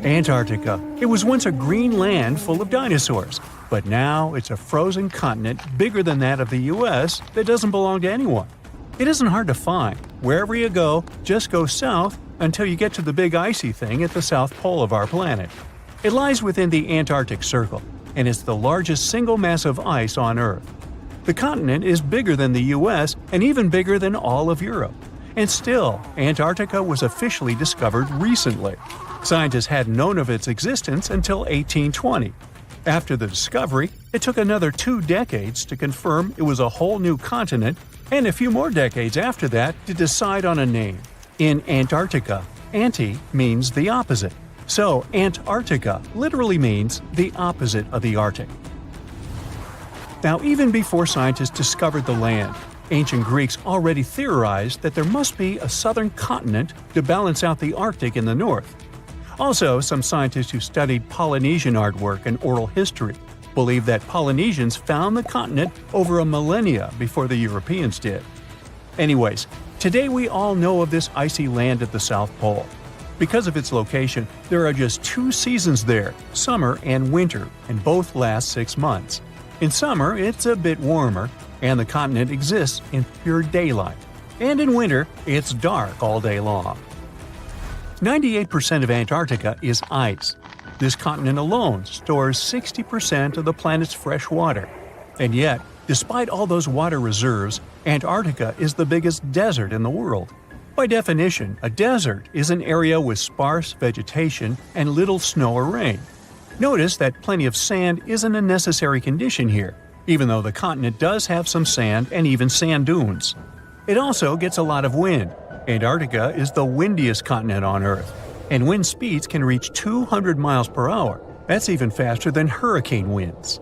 Antarctica. It was once a green land full of dinosaurs, but now it's a frozen continent bigger than that of the US that doesn't belong to anyone. It isn't hard to find. Wherever you go, just go south until you get to the big icy thing at the south pole of our planet. It lies within the Antarctic Circle, and it's the largest single mass of ice on Earth. The continent is bigger than the US and even bigger than all of Europe. And still, Antarctica was officially discovered recently. Scientists hadn't known of its existence until 1820. After the discovery, it took another 2 decades to confirm it was a whole new continent, and a few more decades after that to decide on a name. In Antarctica, anti means the opposite. So Antarctica literally means the opposite of the Arctic. Now, even before scientists discovered the land, ancient Greeks already theorized that there must be a southern continent to balance out the Arctic in the north. Also, some scientists who studied Polynesian artwork and oral history believe that Polynesians found the continent over a millennia before the Europeans did. Anyways, today we all know of this icy land at the South Pole. Because of its location, there are just 2 seasons there, summer and winter, and both last 6 months. In summer, it's a bit warmer, and the continent exists in pure daylight. And in winter, it's dark all day long. 98% of Antarctica is ice. This continent alone stores 60% of the planet's fresh water. And yet, despite all those water reserves, Antarctica is the biggest desert in the world. By definition, a desert is an area with sparse vegetation and little snow or rain. Notice that plenty of sand isn't a necessary condition here, even though the continent does have some sand and even sand dunes. It also gets a lot of wind. Antarctica is the windiest continent on Earth, and wind speeds can reach 200 miles per hour. That's even faster than hurricane winds.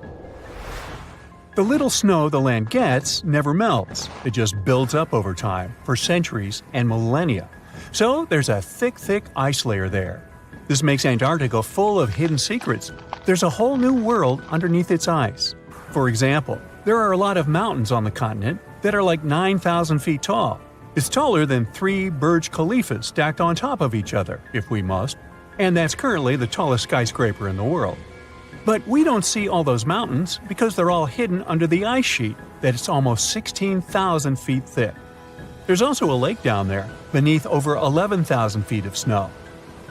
The little snow the land gets never melts. It just builds up over time, for centuries and millennia. So there's a thick ice layer there. This makes Antarctica full of hidden secrets. There's a whole new world underneath its ice. For example, there are a lot of mountains on the continent that are like 9,000 feet tall. It's taller than 3 Burj Khalifas stacked on top of each other, if we must, and that's currently the tallest skyscraper in the world. But we don't see all those mountains because they're all hidden under the ice sheet that's almost 16,000 feet thick. There's also a lake down there, beneath over 11,000 feet of snow.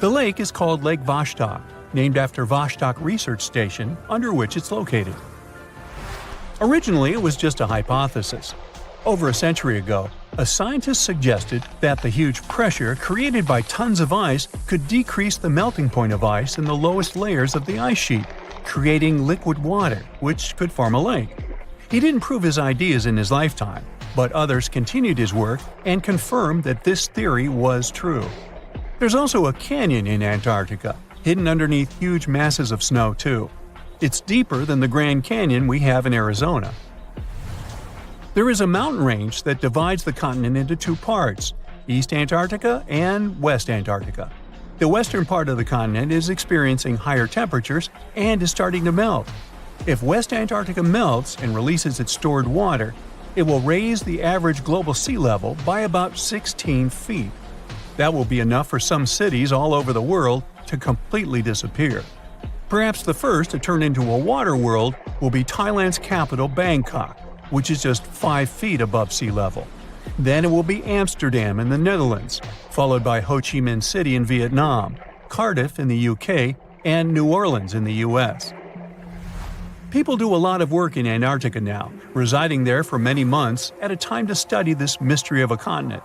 The lake is called Lake Vostok, named after Vostok Research Station, under which it's located. Originally, it was just a hypothesis. Over a century ago, a scientist suggested that the huge pressure created by tons of ice could decrease the melting point of ice in the lowest layers of the ice sheet, creating liquid water, which could form a lake. He didn't prove his ideas in his lifetime, but others continued his work and confirmed that this theory was true. There's also a canyon in Antarctica, hidden underneath huge masses of snow too. It's deeper than the Grand Canyon we have in Arizona. There is a mountain range that divides the continent into 2 parts, East Antarctica and West Antarctica. The western part of the continent is experiencing higher temperatures and is starting to melt. If West Antarctica melts and releases its stored water, it will raise the average global sea level by about 16 feet. That will be enough for some cities all over the world to completely disappear. Perhaps the first to turn into a water world will be Thailand's capital, Bangkok, which is just 5 feet above sea level. Then it will be Amsterdam in the Netherlands, followed by Ho Chi Minh City in Vietnam, Cardiff in the UK, and New Orleans in the US. People do a lot of work in Antarctica now, residing there for many months at a time to study this mystery of a continent.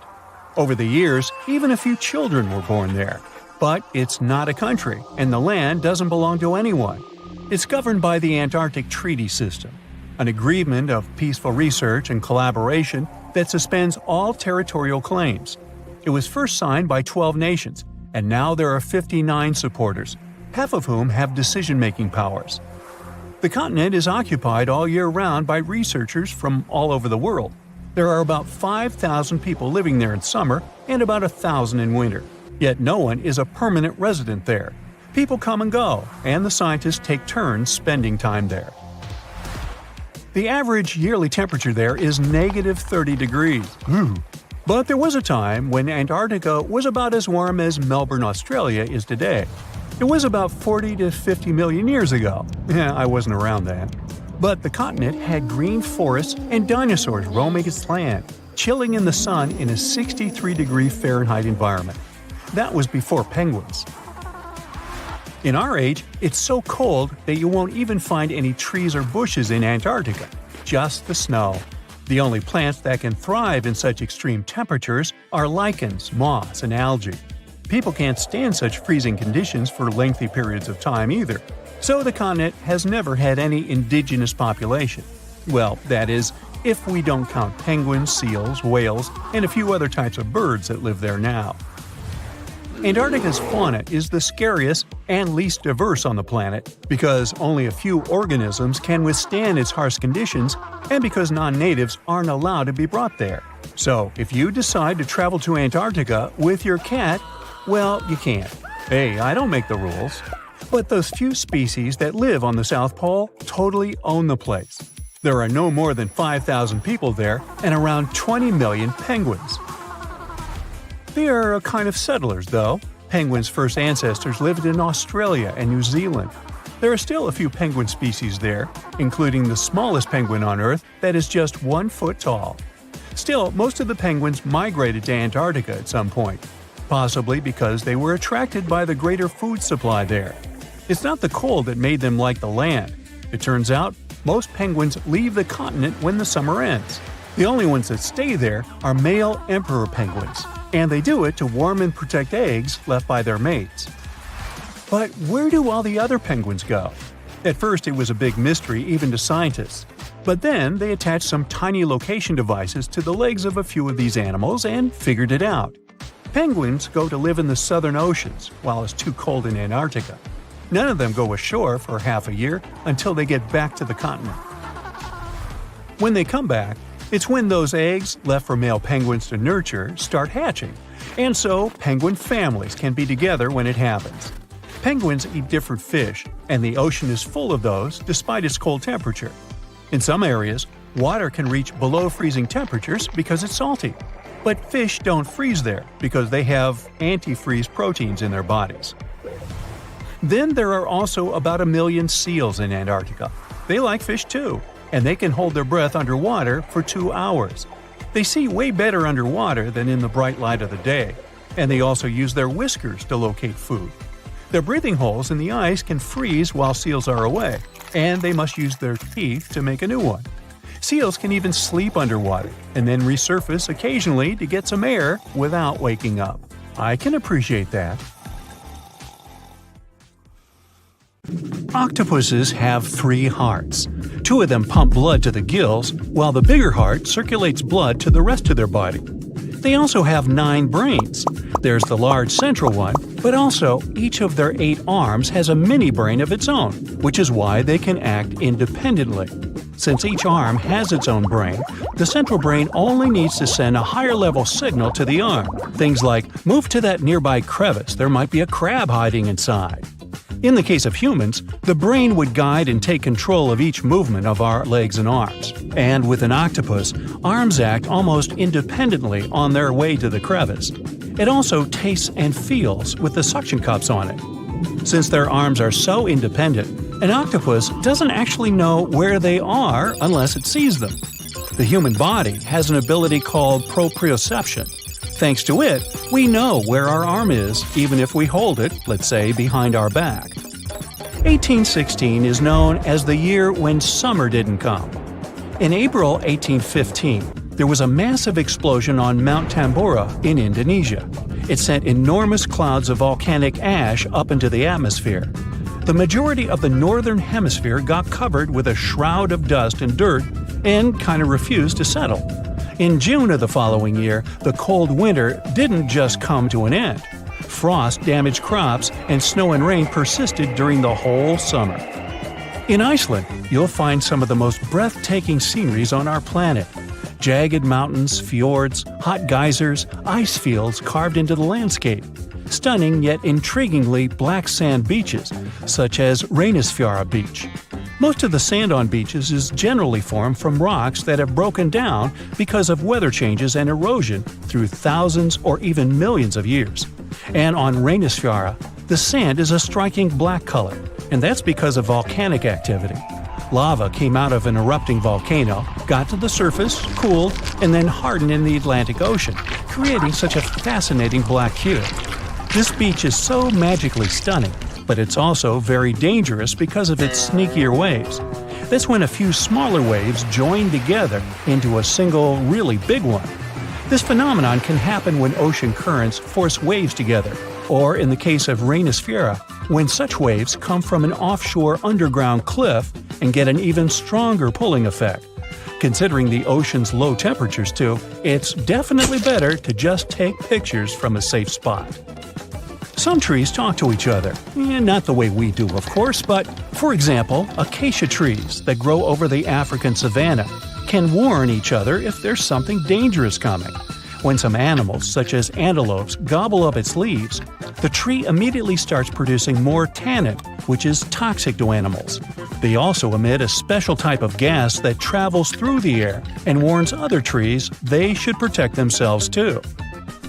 Over the years, even a few children were born there. But it's not a country, and the land doesn't belong to anyone. It's governed by the Antarctic Treaty System, an agreement of peaceful research and collaboration that suspends all territorial claims. It was first signed by 12 nations, and now there are 59 supporters, half of whom have decision-making powers. The continent is occupied all year round by researchers from all over the world. There are about 5,000 people living there in summer and about 1,000 in winter. Yet no one is a permanent resident there. People come and go, and the scientists take turns spending time there. The average yearly temperature there is negative 30 degrees. But there was a time when Antarctica was about as warm as Melbourne, Australia is today. It was about 40 to 50 million years ago. I wasn't around then. But the continent had green forests and dinosaurs roaming its land, chilling in the sun in a 63-degree Fahrenheit environment. That was before penguins. In our age, it's so cold that you won't even find any trees or bushes in Antarctica, just the snow. The only plants that can thrive in such extreme temperatures are lichens, moss, and algae. People can't stand such freezing conditions for lengthy periods of time either, so the continent has never had any indigenous population. Well, that is, if we don't count penguins, seals, whales, and a few other types of birds that live there now. Antarctica's fauna is the scariest and least diverse on the planet because only a few organisms can withstand its harsh conditions and because non-natives aren't allowed to be brought there. So, if you decide to travel to Antarctica with your cat, well, you can't. Hey, I don't make the rules. But those few species that live on the South Pole totally own the place. There are no more than 5,000 people there and around 20 million penguins. They are a kind of settlers, though. Penguins' first ancestors lived in Australia and New Zealand. There are still a few penguin species there, including the smallest penguin on Earth that is just 1 foot tall. Still, most of the penguins migrated to Antarctica at some point, possibly because they were attracted by the greater food supply there. It's not the cold that made them like the land. It turns out, most penguins leave the continent when the summer ends. The only ones that stay there are male emperor penguins, and they do it to warm and protect eggs left by their mates. But where do all the other penguins go? At first it was a big mystery even to scientists, but then they attached some tiny location devices to the legs of a few of these animals and figured it out. Penguins go to live in the southern oceans while it's too cold in Antarctica. None of them go ashore for half a year until they get back to the continent. When they come back, it's when those eggs, left for male penguins to nurture, start hatching, and so penguin families can be together when it happens. Penguins eat different fish, and the ocean is full of those despite its cold temperature. In some areas, water can reach below freezing temperatures because it's salty. But fish don't freeze there because they have antifreeze proteins in their bodies. Then there are also about 1 million seals in Antarctica. They like fish too, and they can hold their breath underwater for 2 hours. They see way better underwater than in the bright light of the day, and they also use their whiskers to locate food. Their breathing holes in the ice can freeze while seals are away, and they must use their teeth to make a new one. Seals can even sleep underwater and then resurface occasionally to get some air without waking up. I can appreciate that. Octopuses have 3 hearts. 2 of them pump blood to the gills, while the bigger heart circulates blood to the rest of their body. They also have 9 brains. There's the large central one, but also each of their 8 arms has a mini brain of its own, which is why they can act independently. Since each arm has its own brain, the central brain only needs to send a higher-level signal to the arm. Things like, move to that nearby crevice, there might be a crab hiding inside. In the case of humans, the brain would guide and take control of each movement of our legs and arms. And with an octopus, arms act almost independently on their way to the crevice. It also tastes and feels with the suction cups on it. Since their arms are so independent, an octopus doesn't actually know where they are unless it sees them. The human body has an ability called proprioception. Thanks to it, we know where our arm is, even if we hold it, let's say, behind our back. 1816 is known as the year when summer didn't come. In April 1815, there was a massive explosion on Mount Tambora in Indonesia. It sent enormous clouds of volcanic ash up into the atmosphere. The majority of the northern hemisphere got covered with a shroud of dust and dirt and kind of refused to settle. In June of the following year, the cold winter didn't just come to an end. Frost damaged crops and snow and rain persisted during the whole summer. In Iceland, you'll find some of the most breathtaking sceneries on our planet. Jagged mountains, fjords, hot geysers, ice fields carved into the landscape. Stunning yet intriguingly black sand beaches, such as Reynisfjara Beach. Most of the sand on beaches is generally formed from rocks that have broken down because of weather changes and erosion through thousands or even millions of years. And on Reynisfjara, The sand is a striking black color, and that's because of volcanic activity. Lava came out of an erupting volcano, got to the surface, cooled, and then hardened in the Atlantic Ocean, creating such a fascinating black hue. This beach is so magically stunning, but it's also very dangerous because of its sneakier waves. That's when a few smaller waves join together into a single, really big one. This phenomenon can happen when ocean currents force waves together, or in the case of rainosphera, when such waves come from an offshore underground cliff and get an even stronger pulling effect. Considering the ocean's low temperatures too, it's definitely better to just take pictures from a safe spot. Some trees talk to each other, not the way we do of course, but for example, acacia trees that grow over the African savanna can warn each other if there's something dangerous coming. When some animals, such as antelopes, gobble up its leaves, the tree immediately starts producing more tannin, which is toxic to animals. They also emit a special type of gas that travels through the air and warns other trees they should protect themselves too.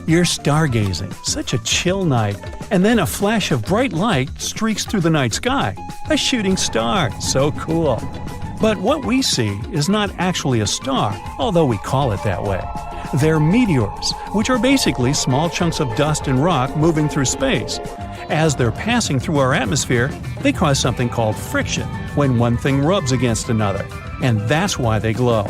You're stargazing, such a chill night, and then a flash of bright light streaks through the night sky. A shooting star, so cool. But what we see is not actually a star, although we call it that way. They're meteors, which are basically small chunks of dust and rock moving through space. As they're passing through our atmosphere, they cause something called friction when one thing rubs against another, and that's why they glow.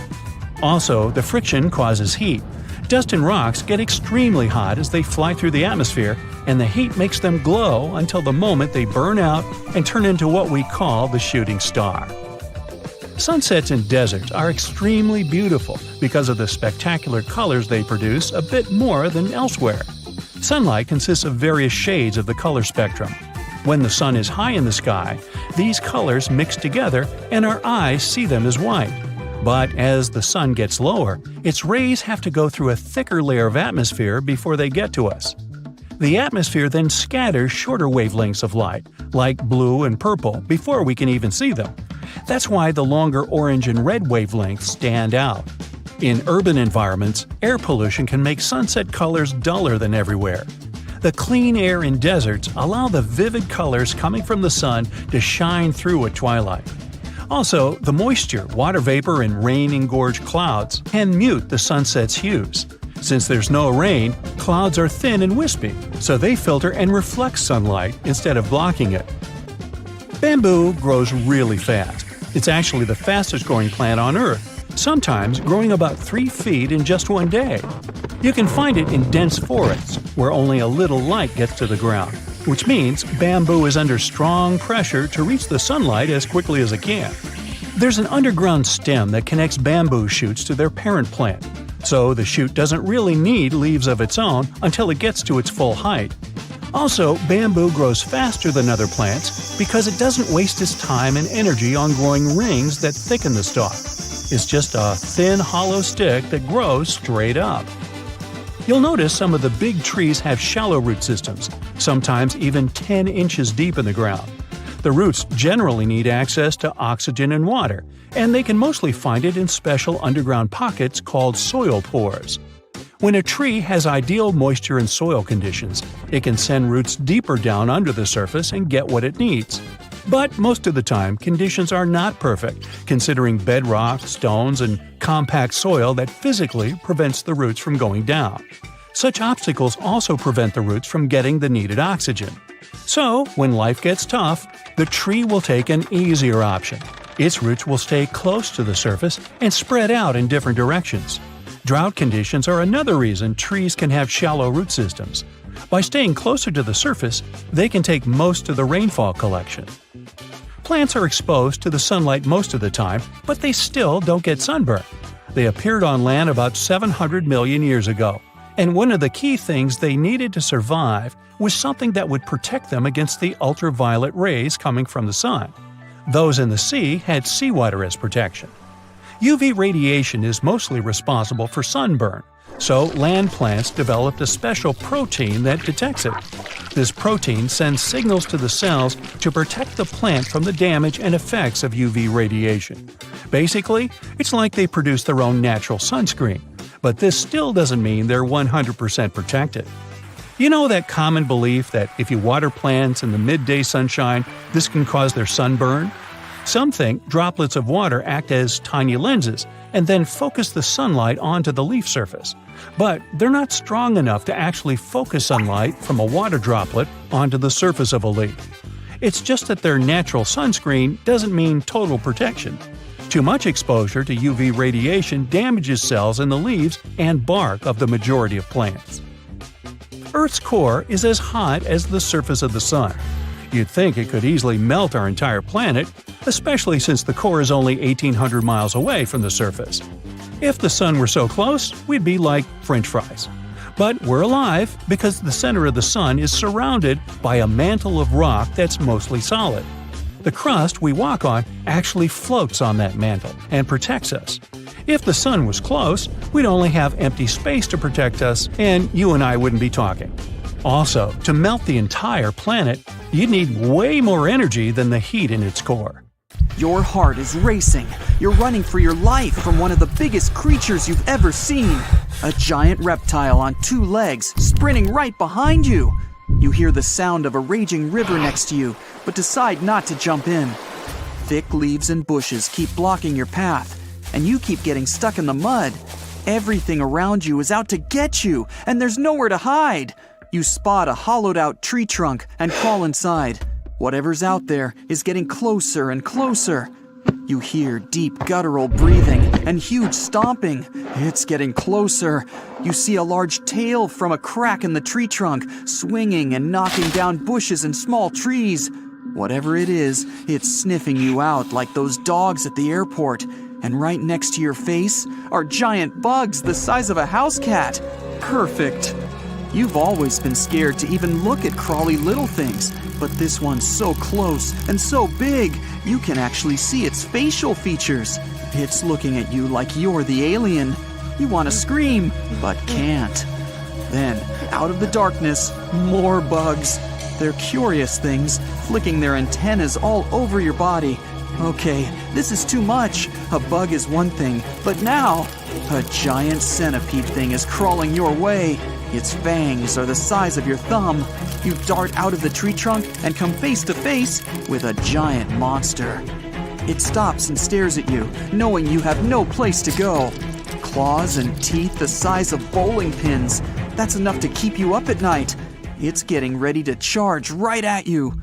Also, the friction causes heat. Dust and rocks get extremely hot as they fly through the atmosphere, and the heat makes them glow until the moment they burn out and turn into what we call the shooting star. Sunsets in deserts are extremely beautiful because of the spectacular colors they produce a bit more than elsewhere. Sunlight consists of various shades of the color spectrum. When the sun is high in the sky, these colors mix together and our eyes see them as white. But as the sun gets lower, its rays have to go through a thicker layer of atmosphere before they get to us. The atmosphere then scatters shorter wavelengths of light, like blue and purple, before we can even see them. That's why the longer orange and red wavelengths stand out. In urban environments, air pollution can make sunset colors duller than everywhere. The clean air in deserts allow the vivid colors coming from the sun to shine through at twilight. Also, the moisture, water vapor, and rain-engorged clouds can mute the sunset's hues. Since there's no rain, clouds are thin and wispy, so they filter and reflect sunlight instead of blocking it. Bamboo grows really fast. It's actually the fastest growing plant on Earth, sometimes growing about 3 feet in just one day. You can find it in dense forests, where only a little light gets to the ground, which means bamboo is under strong pressure to reach the sunlight as quickly as it can. There's an underground stem that connects bamboo shoots to their parent plant, so the shoot doesn't really need leaves of its own until it gets to its full height. Also, bamboo grows faster than other plants because it doesn't waste its time and energy on growing rings that thicken the stalk. It's just a thin, hollow stick that grows straight up. You'll notice some of the big trees have shallow root systems, sometimes even 10 inches deep in the ground. The roots generally need access to oxygen and water, and they can mostly find it in special underground pockets called soil pores. When a tree has ideal moisture and soil conditions, it can send roots deeper down under the surface and get what it needs. But most of the time, conditions are not perfect, considering bedrock, stones, and compact soil that physically prevents the roots from going down. Such obstacles also prevent the roots from getting the needed oxygen. So, when life gets tough, the tree will take an easier option. Its roots will stay close to the surface and spread out in different directions. Drought conditions are another reason trees can have shallow root systems. By staying closer to the surface, they can take most of the rainfall collection. Plants are exposed to the sunlight most of the time, but they still don't get sunburn. They appeared on land about 700 million years ago, and one of the key things they needed to survive was something that would protect them against the ultraviolet rays coming from the sun. Those in the sea had seawater as protection. UV radiation is mostly responsible for sunburn, so land plants developed a special protein that detects it. This protein sends signals to the cells to protect the plant from the damage and effects of UV radiation. Basically, it's like they produce their own natural sunscreen, but this still doesn't mean they're 100% protected. You know that common belief that if you water plants in the midday sunshine, this can cause their sunburn? Some think droplets of water act as tiny lenses and then focus the sunlight onto the leaf surface. But they're not strong enough to actually focus sunlight from a water droplet onto the surface of a leaf. It's just that their natural sunscreen doesn't mean total protection. Too much exposure to UV radiation damages cells in the leaves and bark of the majority of plants. Earth's core is as hot as the surface of the sun. You'd think it could easily melt our entire planet, especially since the core is only 1,800 miles away from the surface. If the sun were so close, we'd be like French fries. But we're alive because the center of the sun is surrounded by a mantle of rock that's mostly solid. The crust we walk on actually floats on that mantle and protects us. If the sun was close, we'd only have empty space to protect us, and you and I wouldn't be talking. Also, to melt the entire planet, you'd need way more energy than the heat in its core. Your heart is racing. You're running for your life from one of the biggest creatures you've ever seen. A giant reptile on 2 legs, sprinting right behind you. You hear the sound of a raging river next to you, but decide not to jump in. Thick leaves and bushes keep blocking your path, and you keep getting stuck in the mud. Everything around you is out to get you, and there's nowhere to hide. You spot a hollowed-out tree trunk and crawl inside. Whatever's out there is getting closer and closer. You hear deep guttural breathing and huge stomping. It's getting closer. You see a large tail from a crack in the tree trunk, swinging and knocking down bushes and small trees. Whatever it is, it's sniffing you out like those dogs at the airport. And right next to your face are giant bugs the size of a house cat. Perfect. You've always been scared to even look at crawly little things, but this one's so close and so big, you can actually see its facial features. It's looking at you like you're the alien. You want to scream, but can't. Then, out of the darkness, more bugs. They're curious things, flicking their antennas all over your body. Okay, this is too much. A bug is one thing, but now, a giant centipede thing is crawling your way. Its fangs are the size of your thumb. You dart out of the tree trunk and come face to face with a giant monster. It stops and stares at you, knowing you have no place to go. Claws and teeth the size of bowling pins. That's enough to keep you up at night. It's getting ready to charge right at you.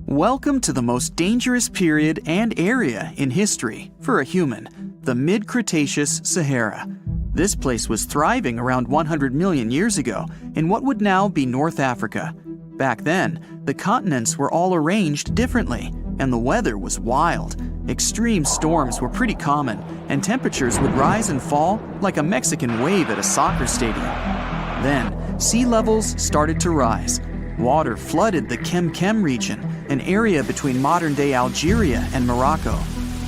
Welcome to the most dangerous period and area in history for a human, the mid-Cretaceous Sahara. This place was thriving around 100 million years ago in what would now be North Africa. Back then, the continents were all arranged differently, and the weather was wild. Extreme storms were pretty common, and temperatures would rise and fall like a Mexican wave at a soccer stadium. Then, sea levels started to rise. Water flooded the Kem region, an area between modern-day Algeria and Morocco.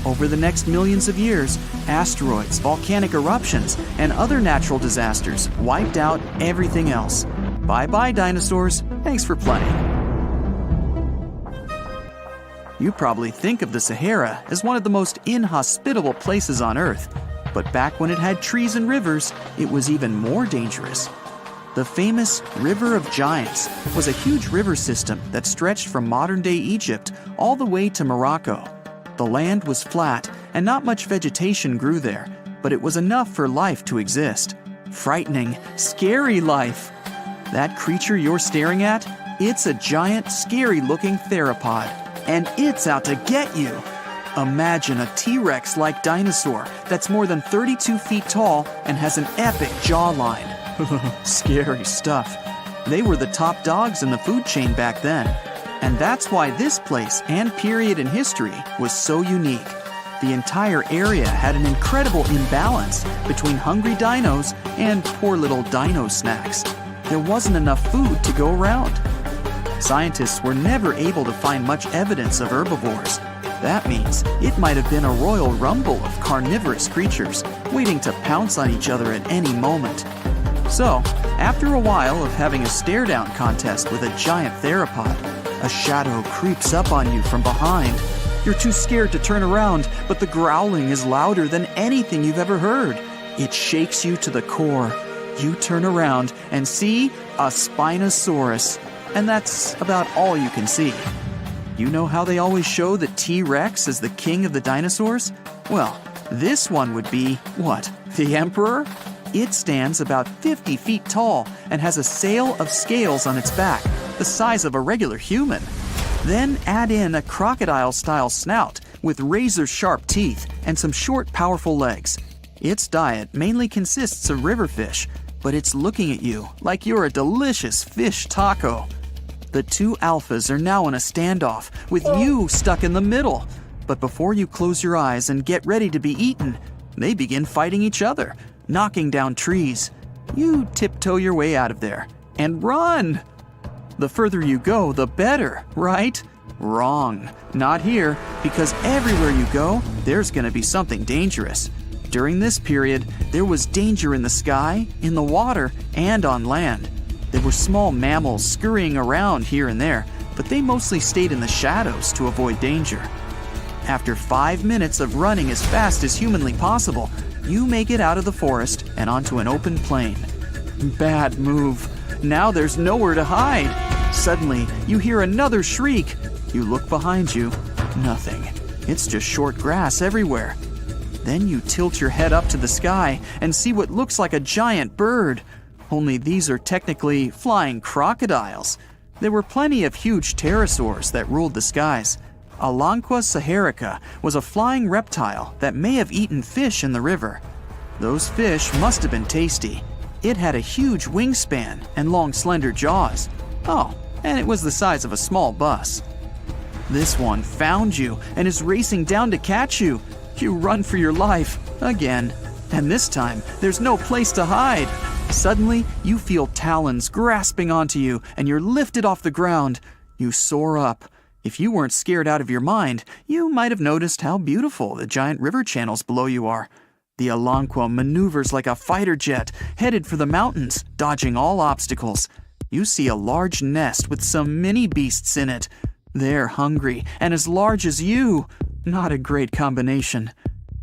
Over the next millions of years, asteroids, volcanic eruptions, and other natural disasters wiped out everything else. Bye-bye, dinosaurs. Thanks for playing. You probably think of the Sahara as one of the most inhospitable places on Earth, but back when it had trees and rivers, it was even more dangerous. The famous River of Giants was a huge river system that stretched from modern-day Egypt all the way to Morocco. The land was flat and not much vegetation grew there, but it was enough for life to exist. Frightening, scary life. That creature you're staring at, it's a giant, scary-looking theropod, and it's out to get you. Imagine a T-Rex-like dinosaur that's more than 32 feet tall and has an epic jawline. Scary stuff. They were the top dogs in the food chain back then. And that's why this place and period in history was so unique. The entire area had an incredible imbalance between hungry dinos and poor little dino snacks. There wasn't enough food to go around. Scientists were never able to find much evidence of herbivores. That means it might have been a royal rumble of carnivorous creatures waiting to pounce on each other at any moment. So, after a while of having a stare-down contest with a giant theropod, a shadow creeps up on you from behind. You're too scared to turn around, but the growling is louder than anything you've ever heard. It shakes you to the core. You turn around and see a Spinosaurus, and that's about all you can see. You know how they always show the T-Rex as the king of the dinosaurs? Well, this one would be, what, the emperor? It stands about 50 feet tall and has a sail of scales on its back, the size of a regular human. Then add in a crocodile-style snout with razor-sharp teeth and some short, powerful legs. Its diet mainly consists of river fish, but it's looking at you like you're a delicious fish taco. The two alphas are now in a standoff, with you stuck in the middle. But before you close your eyes and get ready to be eaten, they begin fighting each other, knocking down trees. You tiptoe your way out of there and run. The further you go, the better, right? Wrong. Not here, because everywhere you go, there's going to be something dangerous. During this period, there was danger in the sky, in the water, and on land. There were small mammals scurrying around here and there, but they mostly stayed in the shadows to avoid danger. After 5 minutes of running as fast as humanly possible, you make it out of the forest and onto an open plain. Bad move. Now there's nowhere to hide. Suddenly, you hear another shriek. You look behind you. Nothing. It's just short grass everywhere. Then you tilt your head up to the sky and see what looks like a giant bird. Only these are technically flying crocodiles. There were plenty of huge pterosaurs that ruled the skies. Alanqua saharica was a flying reptile that may have eaten fish in the river. Those fish must have been tasty. It had a huge wingspan and long, slender jaws. Oh, and it was the size of a small bus. This one found you and is racing down to catch you. You run for your life, again. And this time, there's no place to hide. Suddenly, you feel talons grasping onto you and you're lifted off the ground. You soar up. If you weren't scared out of your mind, you might have noticed how beautiful the giant river channels below you are. The Alanqua maneuvers like a fighter jet, headed for the mountains, dodging all obstacles. You see a large nest with some mini beasts in it. They're hungry and as large as you. Not a great combination.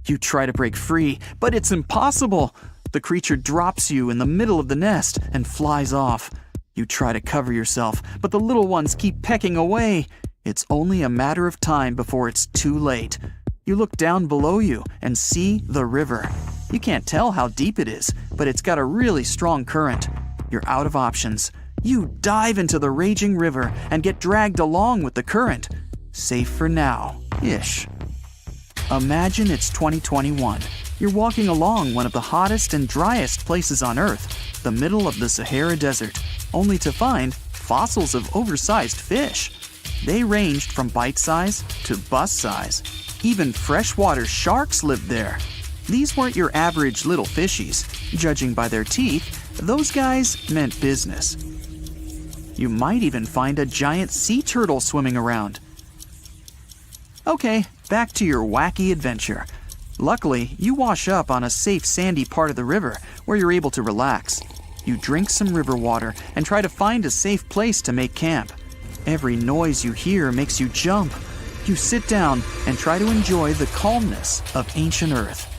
You try to break free, but it's impossible. The creature drops you in the middle of the nest and flies off. You try to cover yourself, but the little ones keep pecking away. It's only a matter of time before it's too late. You look down below you and see the river. You can't tell how deep it is, but it's got a really strong current. You're out of options. You dive into the raging river and get dragged along with the current. Safe for now-ish. Imagine it's 2021. You're walking along one of the hottest and driest places on Earth, the middle of the Sahara Desert, only to find fossils of oversized fish. They ranged from bite size to bus size. Even freshwater sharks lived there. These weren't your average little fishies. Judging by their teeth, those guys meant business. You might even find a giant sea turtle swimming around. Okay, back to your wacky adventure. Luckily, you wash up on a safe sandy part of the river where you're able to relax. You drink some river water and try to find a safe place to make camp. Every noise you hear makes you jump. You sit down and try to enjoy the calmness of ancient Earth.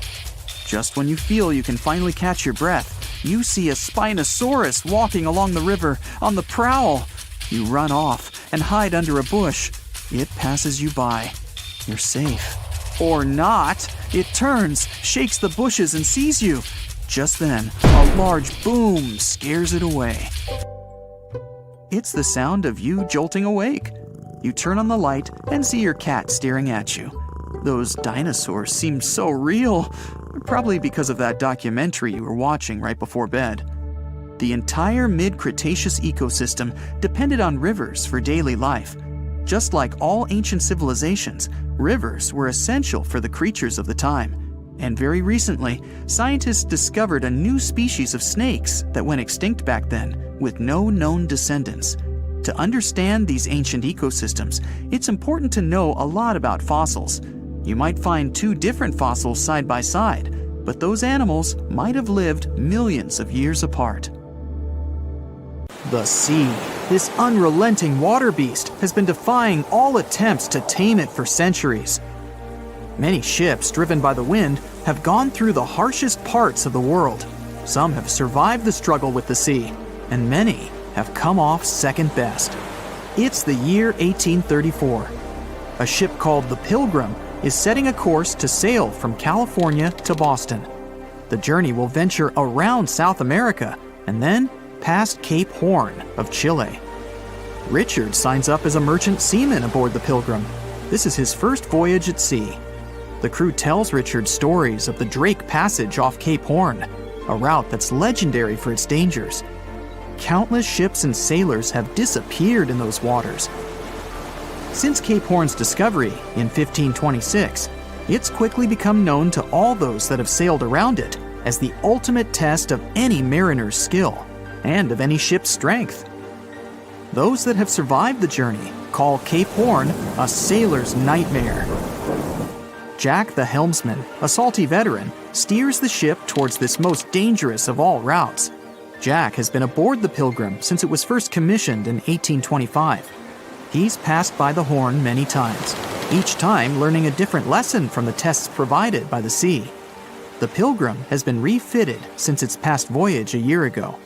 Just when you feel you can finally catch your breath, you see a Spinosaurus walking along the river on the prowl. You run off and hide under a bush. It passes you by. You're safe. Or not. It turns, shakes the bushes, and sees you. Just then, a large boom scares it away. It's the sound of you jolting awake. You turn on the light and see your cat staring at you. Those dinosaurs seem so real, probably because of that documentary you were watching right before bed. The entire mid-Cretaceous ecosystem depended on rivers for daily life. Just like all ancient civilizations, rivers were essential for the creatures of the time. And very recently, scientists discovered a new species of snakes that went extinct back then, with no known descendants. To understand these ancient ecosystems, it's important to know a lot about fossils. You might find two different fossils side by side, but those animals might have lived millions of years apart. The sea, this unrelenting water beast, has been defying all attempts to tame it for centuries. Many ships driven by the wind have gone through the harshest parts of the world. Some have survived the struggle with the sea, and many have come off second best. It's the year 1834. A ship called the Pilgrim is setting a course to sail from California to Boston. The journey will venture around South America and then past Cape Horn of Chile. Richard signs up as a merchant seaman aboard the Pilgrim. This is his first voyage at sea. The crew tells Richard stories of the Drake Passage off Cape Horn, a route that's legendary for its dangers. Countless ships and sailors have disappeared in those waters. Since Cape Horn's discovery in 1526, it's quickly become known to all those that have sailed around it as the ultimate test of any mariner's skill and of any ship's strength. Those that have survived the journey call Cape Horn a sailor's nightmare. Jack the helmsman, a salty veteran, steers the ship towards this most dangerous of all routes. Jack has been aboard the Pilgrim since it was first commissioned in 1825. He's passed by the Horn many times, each time learning a different lesson from the tests provided by the sea. The Pilgrim has been refitted since its past voyage a year ago.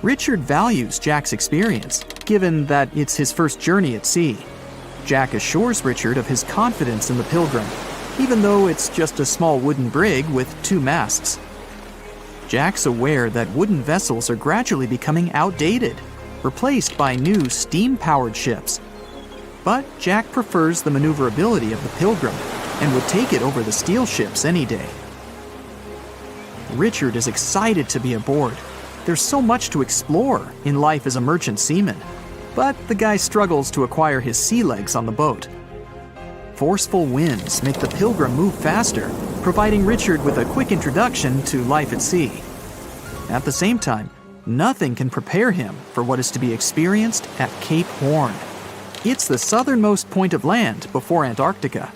Richard values Jack's experience, given that it's his first journey at sea. Jack assures Richard of his confidence in the Pilgrim, even though it's just a small wooden brig with 2 masts. Jack's aware that wooden vessels are gradually becoming outdated, replaced by new steam-powered ships. But Jack prefers the maneuverability of the Pilgrim and would take it over the steel ships any day. Richard is excited to be aboard. There's so much to explore in life as a merchant seaman, but the guy struggles to acquire his sea legs on the boat. Forceful winds make the Pilgrim move faster, providing Richard with a quick introduction to life at sea. At the same time, nothing can prepare him for what is to be experienced at Cape Horn. It's the southernmost point of land before Antarctica.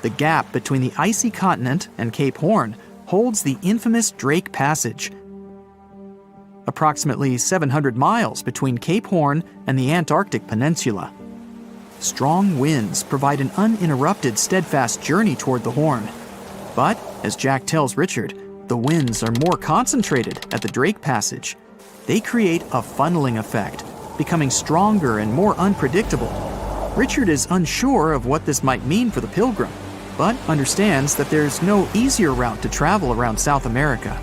The gap between the icy continent and Cape Horn holds the infamous Drake Passage, approximately 700 miles between Cape Horn and the Antarctic Peninsula. Strong winds provide an uninterrupted, steadfast journey toward the Horn. But, as Jack tells Richard, the winds are more concentrated at the Drake Passage. They create a funneling effect, becoming stronger and more unpredictable. Richard is unsure of what this might mean for the Pilgrim, but understands that there's no easier route to travel around South America.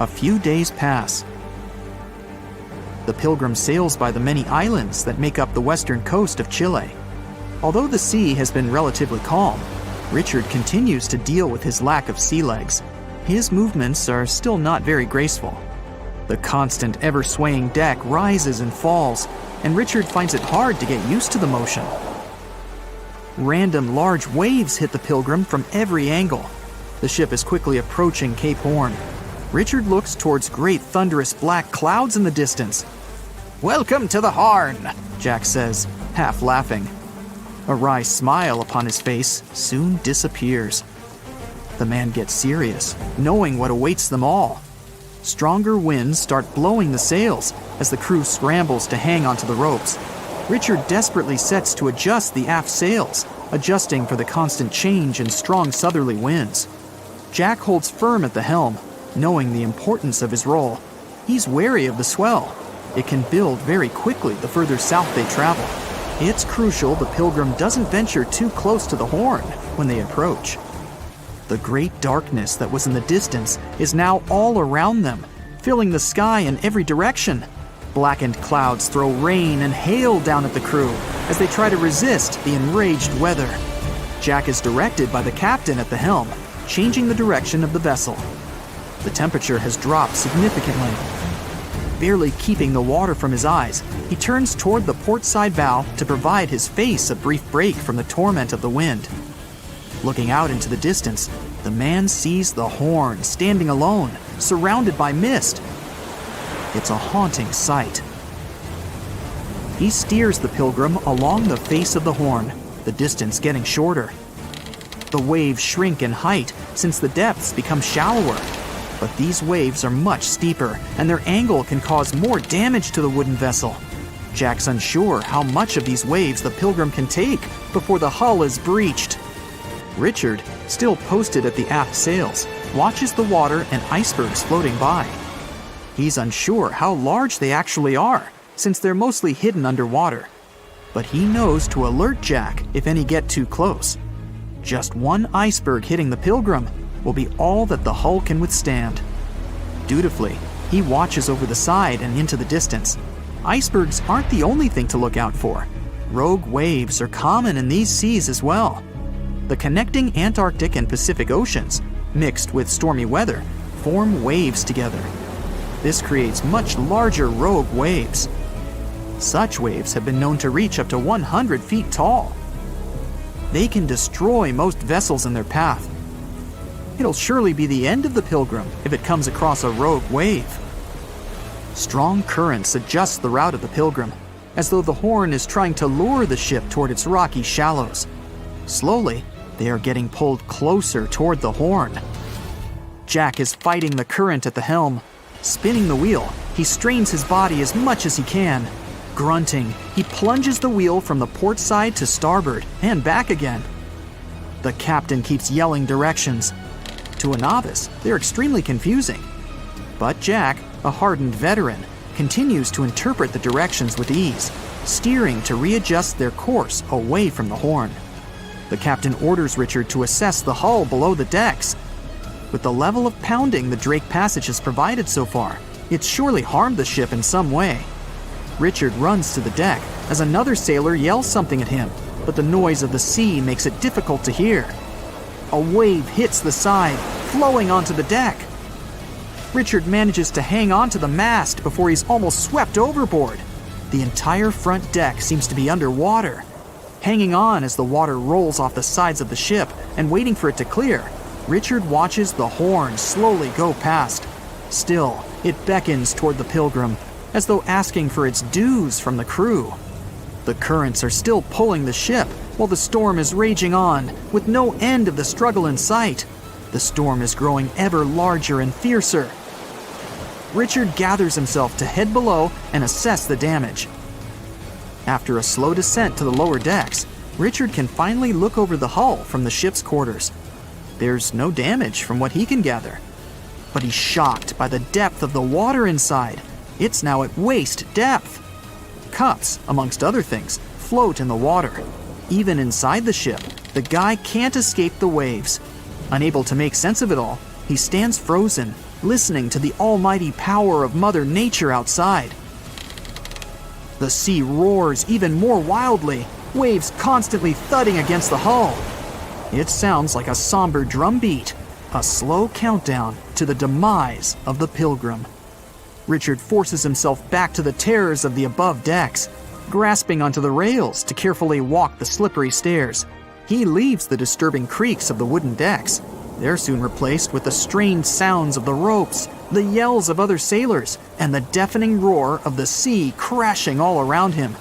A few days pass. The Pilgrim sails by the many islands that make up the western coast of Chile. Although the sea has been relatively calm, Richard continues to deal with his lack of sea legs. His movements are still not very graceful. The constant, ever-swaying deck rises and falls, and Richard finds it hard to get used to the motion. Random large waves hit the Pilgrim from every angle. The ship is quickly approaching Cape Horn. Richard looks towards great thunderous black clouds in the distance. "Welcome to the Horn," Jack says, half laughing. A wry smile upon his face soon disappears. The man gets serious, knowing what awaits them all. Stronger winds start blowing the sails as the crew scrambles to hang onto the ropes. Richard desperately sets to adjust the aft sails, adjusting for the constant change in strong southerly winds. Jack holds firm at the helm, knowing the importance of his role. He's wary of the swell. It can build very quickly the further south they travel. It's crucial the Pilgrim doesn't venture too close to the Horn when they approach. The great darkness that was in the distance is now all around them, filling the sky in every direction. Blackened clouds throw rain and hail down at the crew as they try to resist the enraged weather. Jack is directed by the captain at the helm, changing the direction of the vessel. The temperature has dropped significantly. Barely keeping the water from his eyes, he turns toward the port side bow to provide his face a brief break from the torment of the wind. Looking out into the distance, the man sees the Horn standing alone, surrounded by mist. It's a haunting sight. He steers the Pilgrim along the face of the Horn, the distance getting shorter. The waves shrink in height since the depths become shallower. But these waves are much steeper, and their angle can cause more damage to the wooden vessel. Jack's unsure how much of these waves the Pilgrim can take before the hull is breached. Richard, still posted at the aft sails, watches the water and icebergs floating by. He's unsure how large they actually are, since they're mostly hidden underwater. But he knows to alert Jack if any get too close. Just one iceberg hitting the Pilgrim will be all that the hull can withstand. Dutifully, he watches over the side and into the distance. Icebergs aren't the only thing to look out for. Rogue waves are common in these seas as well. The connecting Antarctic and Pacific Oceans, mixed with stormy weather, form waves together. This creates much larger rogue waves. Such waves have been known to reach up to 100 feet tall. They can destroy most vessels in their path. It'll surely be the end of the Pilgrim if it comes across a rogue wave. Strong currents adjust the route of the Pilgrim, as though the Horn is trying to lure the ship toward its rocky shallows. Slowly, they are getting pulled closer toward the Horn. Jack is fighting the current at the helm. Spinning the wheel, he strains his body as much as he can. Grunting, he plunges the wheel from the port side to starboard and back again. The captain keeps yelling directions. To a novice, they're extremely confusing. But Jack, a hardened veteran, continues to interpret the directions with ease, steering to readjust their course away from the Horn. The captain orders Richard to assess the hull below the decks. With the level of pounding the Drake Passage has provided so far, it's surely harmed the ship in some way. Richard runs to the deck as another sailor yells something at him, but the noise of the sea makes it difficult to hear. A wave hits the side, flowing onto the deck. Richard manages to hang on to the mast before he's almost swept overboard. The entire front deck seems to be underwater. Hanging on as the water rolls off the sides of the ship and waiting for it to clear, Richard watches the Horn slowly go past. Still, it beckons toward the Pilgrim, as though asking for its dues from the crew. The currents are still pulling the ship, while the storm is raging on, with no end of the struggle in sight. The storm is growing ever larger and fiercer. Richard gathers himself to head below and assess the damage. After a slow descent to the lower decks, Richard can finally look over the hull from the ship's quarters. There's no damage from what he can gather. But he's shocked by the depth of the water inside. It's now at waist depth. Cups, amongst other things, float in the water. Even inside the ship, the guy can't escape the waves. Unable to make sense of it all, he stands frozen, listening to the almighty power of Mother Nature outside. The sea roars even more wildly, waves constantly thudding against the hull. It sounds like a somber drumbeat, a slow countdown to the demise of the Pilgrim. Richard forces himself back to the terrors of the above decks, grasping onto the rails to carefully walk the slippery stairs. He leaves the disturbing creaks of the wooden decks. They're soon replaced with the strained sounds of the ropes, the yells of other sailors, and the deafening roar of the sea crashing all around him.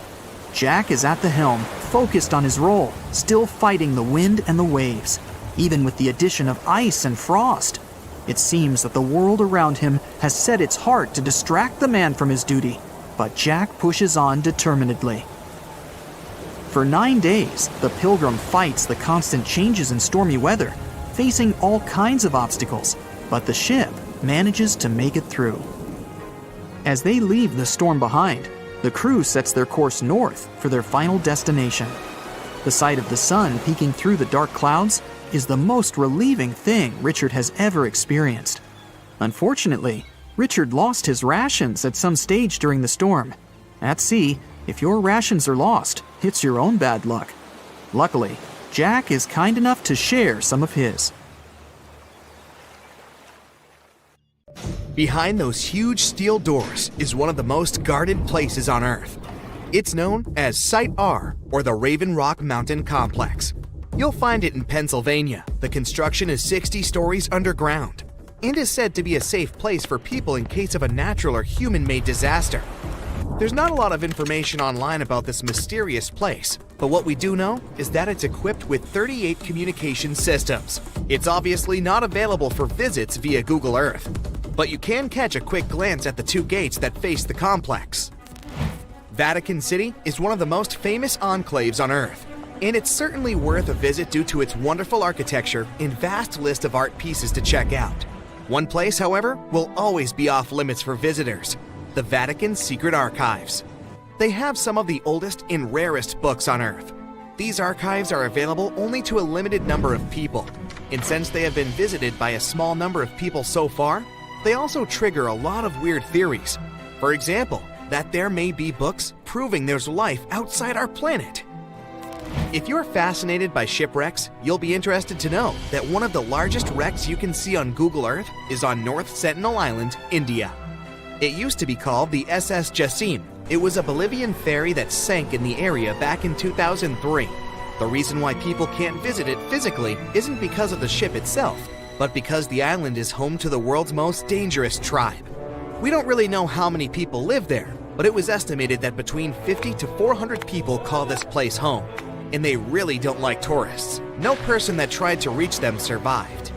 Jack is at the helm, focused on his role, still fighting the wind and the waves, even with the addition of ice and frost. It seems that the world around him has set its heart to distract the man from his duty, but Jack pushes on determinedly. For 9 days, the Pilgrim fights the constant changes in stormy weather, facing all kinds of obstacles, but the ship manages to make it through. As they leave the storm behind, the crew sets their course north for their final destination. The sight of the sun peeking through the dark clouds is the most relieving thing Richard has ever experienced. Unfortunately, Richard lost his rations at some stage during the storm. At sea, if your rations are lost, it's your own bad luck. Luckily, Jack is kind enough to share some of his. Behind those huge steel doors is one of the most guarded places on Earth. It's known as Site R, or the Raven Rock Mountain Complex. You'll find it in Pennsylvania. The construction is 60 stories underground and is said to be a safe place for people in case of a natural or human-made disaster. There's not a lot of information online about this mysterious place, but what we do know is that it's equipped with 38 communication systems. It's obviously not available for visits via Google Earth, but you can catch a quick glance at the 2 gates that face the complex. Vatican City is one of the most famous enclaves on Earth, and it's certainly worth a visit due to its wonderful architecture and vast list of art pieces to check out. One place, however, will always be off limits for visitors: the Vatican's secret archives. They have some of the oldest and rarest books on Earth. These archives are available only to a limited number of people, and since they have been visited by a small number of people so far, they also trigger a lot of weird theories. For example, that there may be books proving there's life outside our planet. If you're fascinated by shipwrecks, you'll be interested to know that one of the largest wrecks you can see on Google Earth is on North Sentinel Island, India. It used to be called the SS Jacin. It was a Bolivian ferry that sank in the area back in 2003. The reason why people can't visit it physically isn't because of the ship itself, but because the island is home to the world's most dangerous tribe. We don't really know how many people live there, but it was estimated that between 50 to 400 people call this place home. And they really don't like tourists. No person that tried to reach them survived.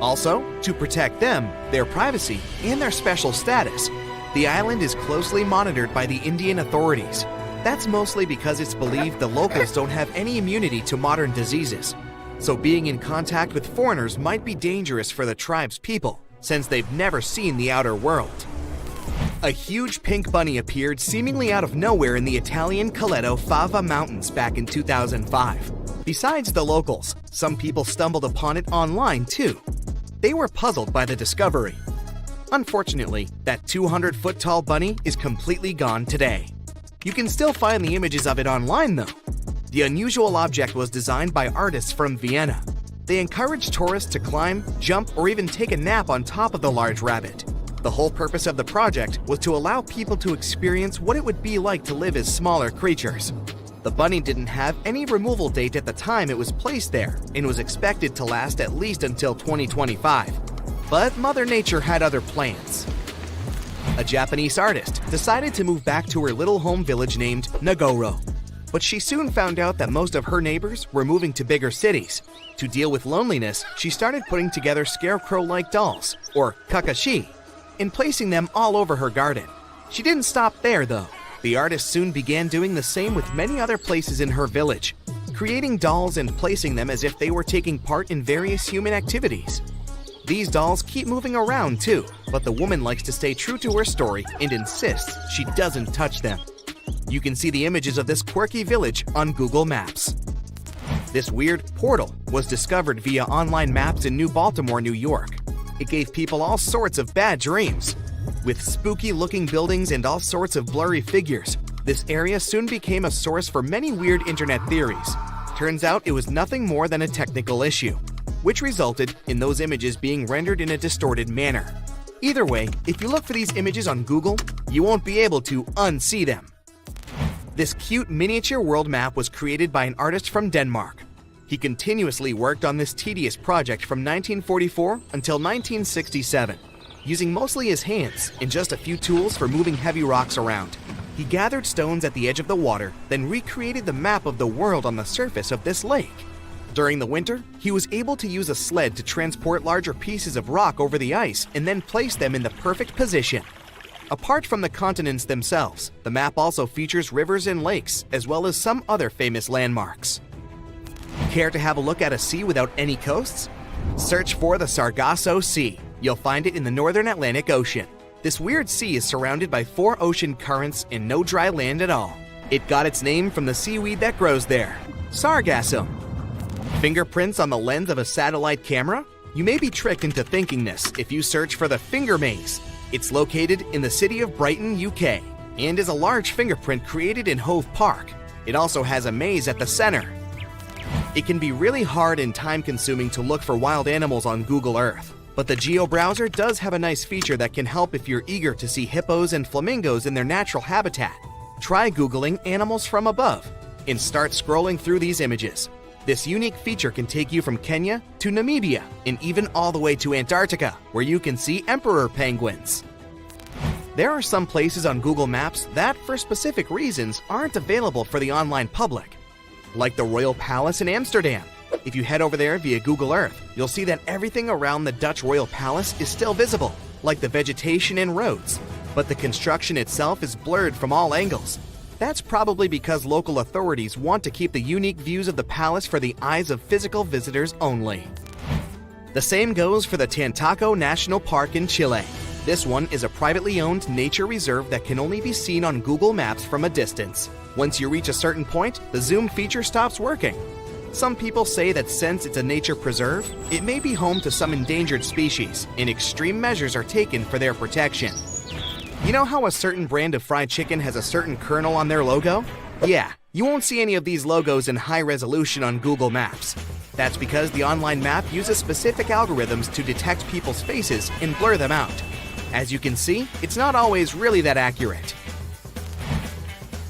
Also, to protect them, their privacy, and their special status, the island is closely monitored by the Indian authorities. That's mostly because it's believed the locals don't have any immunity to modern diseases. So being in contact with foreigners might be dangerous for the tribe's people, since they've never seen the outer world. A huge pink bunny appeared seemingly out of nowhere in the Italian Coleto Fava Mountains back in 2005. Besides the locals, some people stumbled upon it online too. They were puzzled by the discovery. Unfortunately, that 200-foot-tall bunny is completely gone today. You can still find the images of it online though. The unusual object was designed by artists from Vienna. They encouraged tourists to climb, jump, or even take a nap on top of the large rabbit. The whole purpose of the project was to allow people to experience what it would be like to live as smaller creatures. The bunny didn't have any removal date at the time it was placed there and was expected to last at least until 2025. But Mother Nature had other plans. A Japanese artist decided to move back to her little home village named Nagoro. But she soon found out that most of her neighbors were moving to bigger cities. To deal with loneliness, she started putting together scarecrow-like dolls, or kakashi, and placing them all over her garden. She didn't stop there though. The artist soon began doing the same with many other places in her village, creating dolls and placing them as if they were taking part in various human activities. These dolls keep moving around too, but the woman likes to stay true to her story and insists she doesn't touch them. You can see the images of this quirky village on Google Maps. This weird portal was discovered via online maps in New Baltimore, New York. It gave people all sorts of bad dreams. With spooky-looking buildings and all sorts of blurry figures, this area soon became a source for many weird internet theories. Turns out it was nothing more than a technical issue, which resulted in those images being rendered in a distorted manner. Either way, if you look for these images on Google, you won't be able to unsee them. This cute miniature world map was created by an artist from Denmark. He continuously worked on this tedious project from 1944 until 1967, using mostly his hands and just a few tools for moving heavy rocks around. He gathered stones at the edge of the water, then recreated the map of the world on the surface of this lake. During the winter, he was able to use a sled to transport larger pieces of rock over the ice and then place them in the perfect position. Apart from the continents themselves, the map also features rivers and lakes, as well as some other famous landmarks. Care to have a look at a sea without any coasts? Search for the Sargasso Sea. You'll find it in the northern Atlantic Ocean. This weird sea is surrounded by 4 ocean currents and no dry land at all. It got its name from the seaweed that grows there, sargassum. Fingerprints on the lens of a satellite camera? You may be tricked into thinking this if you search for the Finger Maze. It's located in the city of Brighton, UK, and is a large fingerprint created in Hove Park. It also has a maze at the center. It can be really hard and time-consuming to look for wild animals on Google Earth, but the Geo browser does have a nice feature that can help if you're eager to see hippos and flamingos in their natural habitat. Try Googling animals from above and start scrolling through these images. This unique feature can take you from Kenya to Namibia and even all the way to Antarctica, where you can see emperor penguins. There are some places on Google Maps that, for specific reasons, aren't available for the online public, like the Royal Palace in Amsterdam. If you head over there via Google Earth, you'll see that everything around the Dutch Royal Palace is still visible, like the vegetation and roads, but the construction itself is blurred from all angles. That's probably because local authorities want to keep the unique views of the palace for the eyes of physical visitors only. The same goes for the Tantaco National Park in Chile. This one is a privately owned nature reserve that can only be seen on Google Maps from a distance. Once you reach a certain point, the zoom feature stops working. Some people say that since it's a nature preserve, it may be home to some endangered species, and extreme measures are taken for their protection. You know how a certain brand of fried chicken has a certain kernel on their logo? Yeah, you won't see any of these logos in high resolution on Google Maps. That's because the online map uses specific algorithms to detect people's faces and blur them out. As you can see, it's not always really that accurate.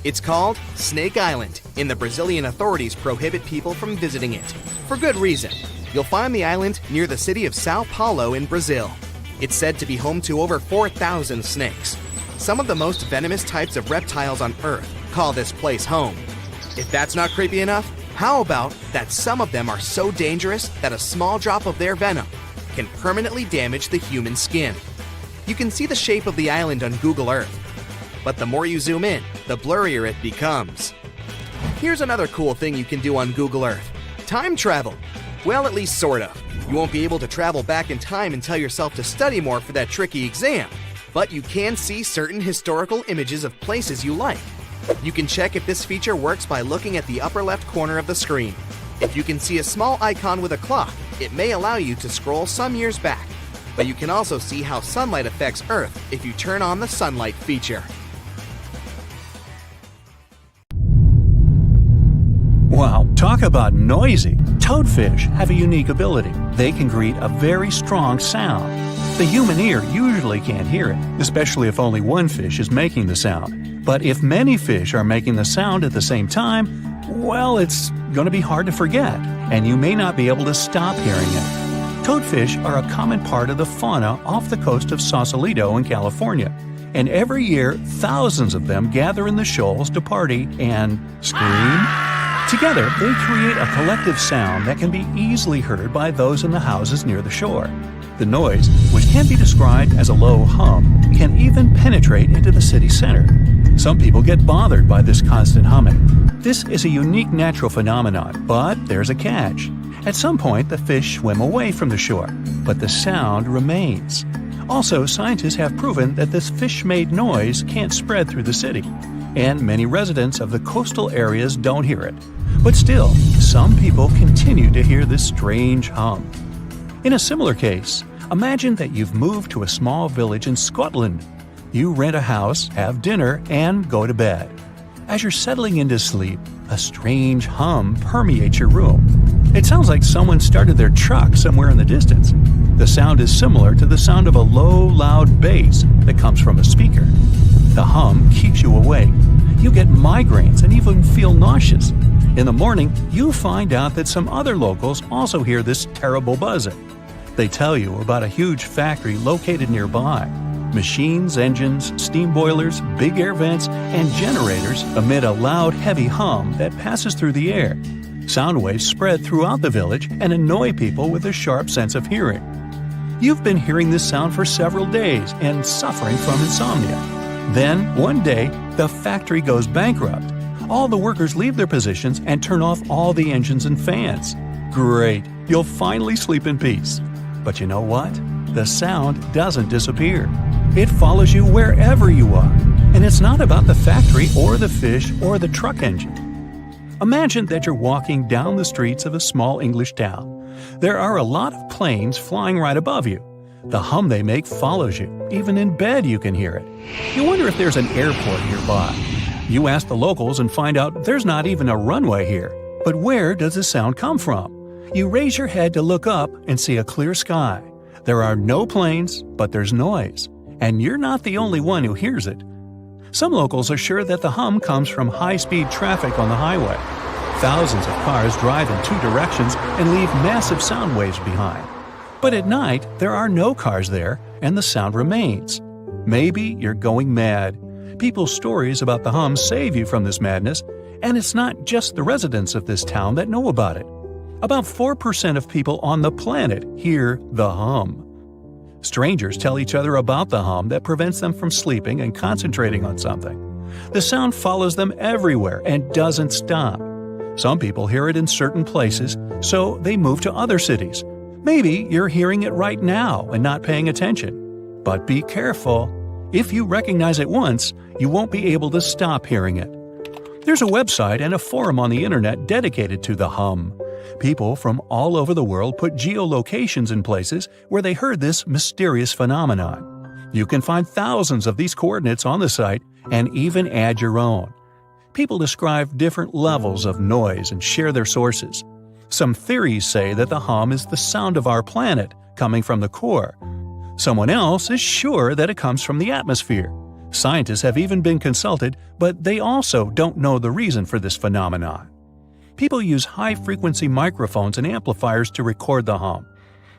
It's called Snake Island, and the Brazilian authorities prohibit people from visiting it. For good reason. You'll find the island near the city of Sao Paulo in Brazil. It's said to be home to over 4,000 snakes. Some of the most venomous types of reptiles on Earth call this place home. If that's not creepy enough, how about that some of them are so dangerous that a small drop of their venom can permanently damage the human skin? You can see the shape of the island on Google Earth, but the more you zoom in, the blurrier it becomes. Here's another cool thing you can do on Google Earth: time travel. Well, at least sort of. You won't be able to travel back in time and tell yourself to study more for that tricky exam, but you can see certain historical images of places you like. You can check if this feature works by looking at the upper left corner of the screen. If you can see a small icon with a clock, it may allow you to scroll some years back. But you can also see how sunlight affects Earth if you turn on the sunlight feature. Wow, talk about noisy! Toadfish have a unique ability. They can create a very strong sound. The human ear usually can't hear it, especially if only one fish is making the sound. But if many fish are making the sound at the same time, well, it's going to be hard to forget, and you may not be able to stop hearing it. Toadfish are a common part of the fauna off the coast of Sausalito in California, and every year thousands of them gather in the shoals to party and scream. Together, they create a collective sound that can be easily heard by those in the houses near the shore. The noise, which can be described as a low hum, can even penetrate into the city center. Some people get bothered by this constant humming. This is a unique natural phenomenon, but there's a catch. At some point, the fish swim away from the shore, but the sound remains. Also, scientists have proven that this fish-made noise can't spread through the city, and many residents of the coastal areas don't hear it. But still, some people continue to hear this strange hum. In a similar case, imagine that you've moved to a small village in Scotland. You rent a house, have dinner, and go to bed. As you're settling into sleep, a strange hum permeates your room. It sounds like someone started their truck somewhere in the distance. The sound is similar to the sound of a low, loud bass that comes from a speaker. The hum keeps you awake. You get migraines and even feel nauseous. In the morning, you find out that some other locals also hear this terrible buzzing. They tell you about a huge factory located nearby. Machines, engines, steam boilers, big air vents, and generators emit a loud, heavy hum that passes through the air. Sound waves spread throughout the village and annoy people with a sharp sense of hearing. You've been hearing this sound for several days and suffering from insomnia. Then, one day, the factory goes bankrupt. All the workers leave their positions and turn off all the engines and fans. Great, you'll finally sleep in peace. But you know what? The sound doesn't disappear. It follows you wherever you are. And it's not about the factory or the fish or the truck engine. Imagine that you're walking down the streets of a small English town. There are a lot of planes flying right above you. The hum they make follows you. Even in bed you can hear it. You wonder if there's an airport nearby. You ask the locals and find out there's not even a runway here. But where does the sound come from? You raise your head to look up and see a clear sky. There are no planes, but there's noise. And you're not the only one who hears it. Some locals are sure that the hum comes from high-speed traffic on the highway. Thousands of cars drive in two directions and leave massive sound waves behind. But at night, there are no cars there, and the sound remains. Maybe you're going mad. People's stories about the hum save you from this madness, and it's not just the residents of this town that know about it. About 4% of people on the planet hear the hum. Strangers tell each other about the hum that prevents them from sleeping and concentrating on something. The sound follows them everywhere and doesn't stop. Some people hear it in certain places, so they move to other cities. Maybe you're hearing it right now and not paying attention. But be careful. If you recognize it once, you won't be able to stop hearing it. There's a website and a forum on the internet dedicated to the hum. People from all over the world put geolocations in places where they heard this mysterious phenomenon. You can find thousands of these coordinates on the site and even add your own. People describe different levels of noise and share their sources. Some theories say that the hum is the sound of our planet coming from the core. Someone else is sure that it comes from the atmosphere. Scientists have even been consulted, but they also don't know the reason for this phenomenon. People use high-frequency microphones and amplifiers to record the hum.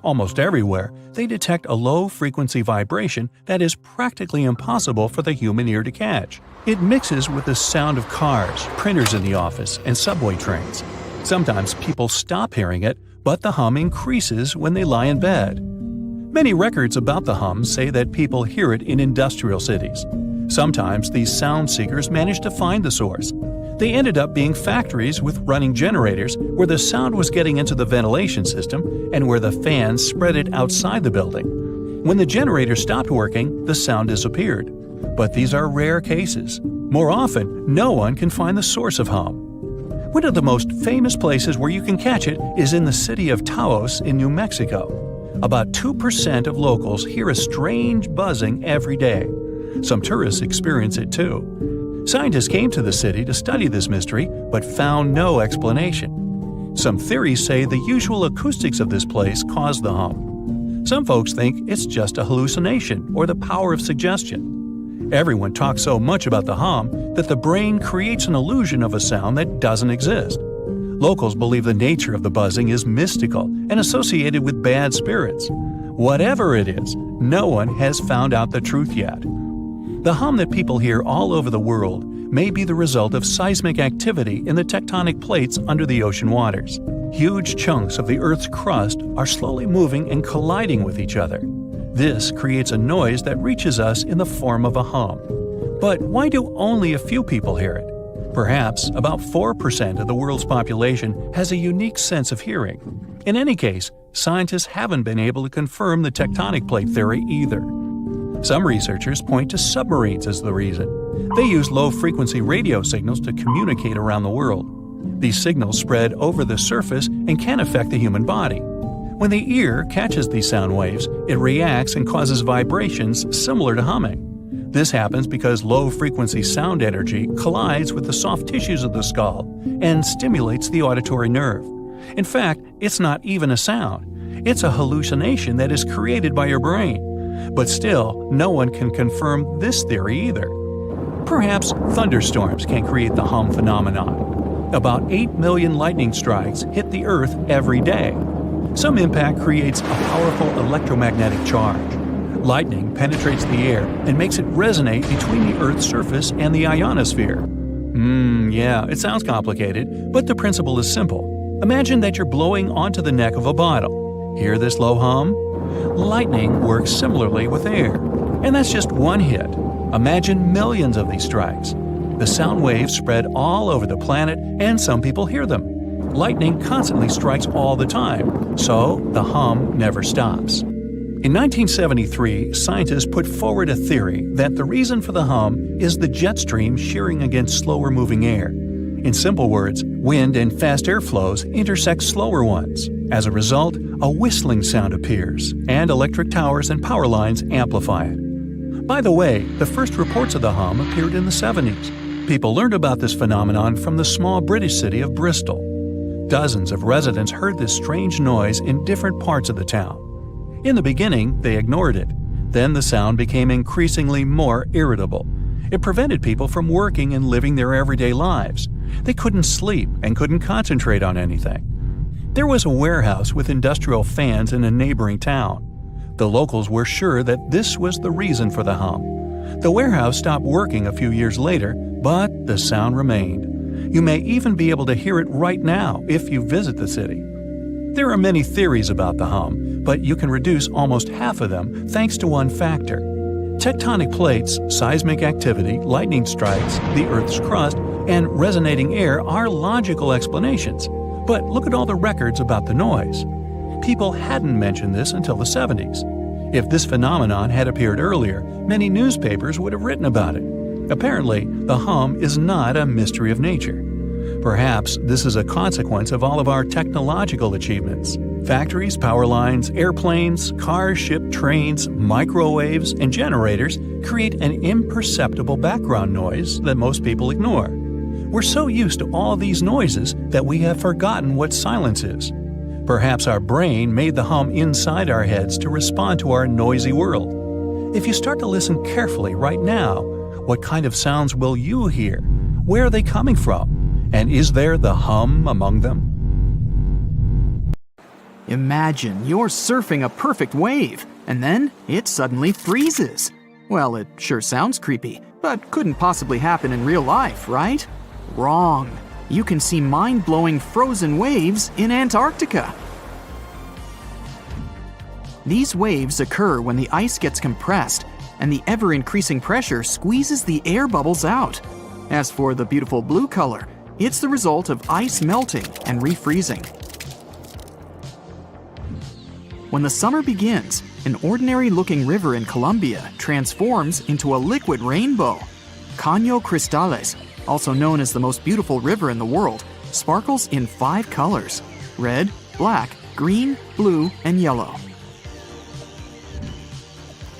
Almost everywhere, they detect a low-frequency vibration that is practically impossible for the human ear to catch. It mixes with the sound of cars, printers in the office, and subway trains. Sometimes people stop hearing it, but the hum increases when they lie in bed. Many records about the hum say that people hear it in industrial cities. Sometimes these sound seekers manage to find the source. They ended up being factories with running generators where the sound was getting into the ventilation system and where the fans spread it outside the building. When the generator stopped working, the sound disappeared. But these are rare cases. More often, no one can find the source of hum. One of the most famous places where you can catch it is in the city of Taos in New Mexico. About 2% of locals hear a strange buzzing every day. Some tourists experience it too. Scientists came to the city to study this mystery, but found no explanation. Some theories say the usual acoustics of this place cause the hum. Some folks think it's just a hallucination or the power of suggestion. Everyone talks so much about the hum that the brain creates an illusion of a sound that doesn't exist. Locals believe the nature of the buzzing is mystical and associated with bad spirits. Whatever it is, no one has found out the truth yet. The hum that people hear all over the world may be the result of seismic activity in the tectonic plates under the ocean waters. Huge chunks of the Earth's crust are slowly moving and colliding with each other. This creates a noise that reaches us in the form of a hum. But why do only a few people hear it? Perhaps about 4% of the world's population has a unique sense of hearing. In any case, scientists haven't been able to confirm the tectonic plate theory either. Some researchers point to submarines as the reason. They use low-frequency radio signals to communicate around the world. These signals spread over the surface and can affect the human body. When the ear catches these sound waves, it reacts and causes vibrations similar to humming. This happens because low-frequency sound energy collides with the soft tissues of the skull and stimulates the auditory nerve. In fact, it's not even a sound. It's a hallucination that is created by your brain. But still, no one can confirm this theory either. Perhaps thunderstorms can create the hum phenomenon. About 8 million lightning strikes hit the Earth every day. Some impact creates a powerful electromagnetic charge. Lightning penetrates the air and makes it resonate between the Earth's surface and the ionosphere. Yeah, it sounds complicated, but the principle is simple. Imagine that you're blowing onto the neck of a bottle. Hear this low hum? Lightning works similarly with air. And that's just one hit. Imagine millions of these strikes. The sound waves spread all over the planet, and some people hear them. Lightning constantly strikes all the time, so the hum never stops. In 1973, scientists put forward a theory that the reason for the hum is the jet stream shearing against slower-moving air. In simple words, wind and fast airflows intersect slower ones. As a result, a whistling sound appears, and electric towers and power lines amplify it. By the way, the first reports of the hum appeared in the 70s. People learned about this phenomenon from the small British city of Bristol. Dozens of residents heard this strange noise in different parts of the town. In the beginning, they ignored it. Then the sound became increasingly more irritable. It prevented people from working and living their everyday lives. They couldn't sleep and couldn't concentrate on anything. There was a warehouse with industrial fans in a neighboring town. The locals were sure that this was the reason for the hum. The warehouse stopped working a few years later, but the sound remained. You may even be able to hear it right now if you visit the city. There are many theories about the hum, but you can reduce almost half of them thanks to one factor. Tectonic plates, seismic activity, lightning strikes, the Earth's crust, and resonating air are logical explanations. But look at all the records about the noise. people hadn't mentioned this until the 70s. If this phenomenon had appeared earlier, many newspapers would have written about it. Apparently, the hum is not a mystery of nature. Perhaps this is a consequence of all of our technological achievements. Factories, power lines, airplanes, cars, ships, trains, microwaves, and generators create an imperceptible background noise that most people ignore. We're so used to all these noises that we have forgotten what silence is. Perhaps our brain made the hum inside our heads to respond to our noisy world. If you start to listen carefully right now, what kind of sounds will you hear? Where are they coming from? And is there the hum among them? Imagine you're surfing a perfect wave, and then it suddenly freezes. Well, it sure sounds creepy, but couldn't possibly happen in real life, right? Wrong. You can see mind-blowing frozen waves in Antarctica. These waves occur when the ice gets compressed, and the ever-increasing pressure squeezes the air bubbles out. As for the beautiful blue color, it's the result of ice melting and refreezing. When the summer begins, an ordinary-looking river in Colombia transforms into a liquid rainbow. Caño Cristales, also known as the most beautiful river in the world, sparkles in 5 colors: red, black, green, blue, and yellow.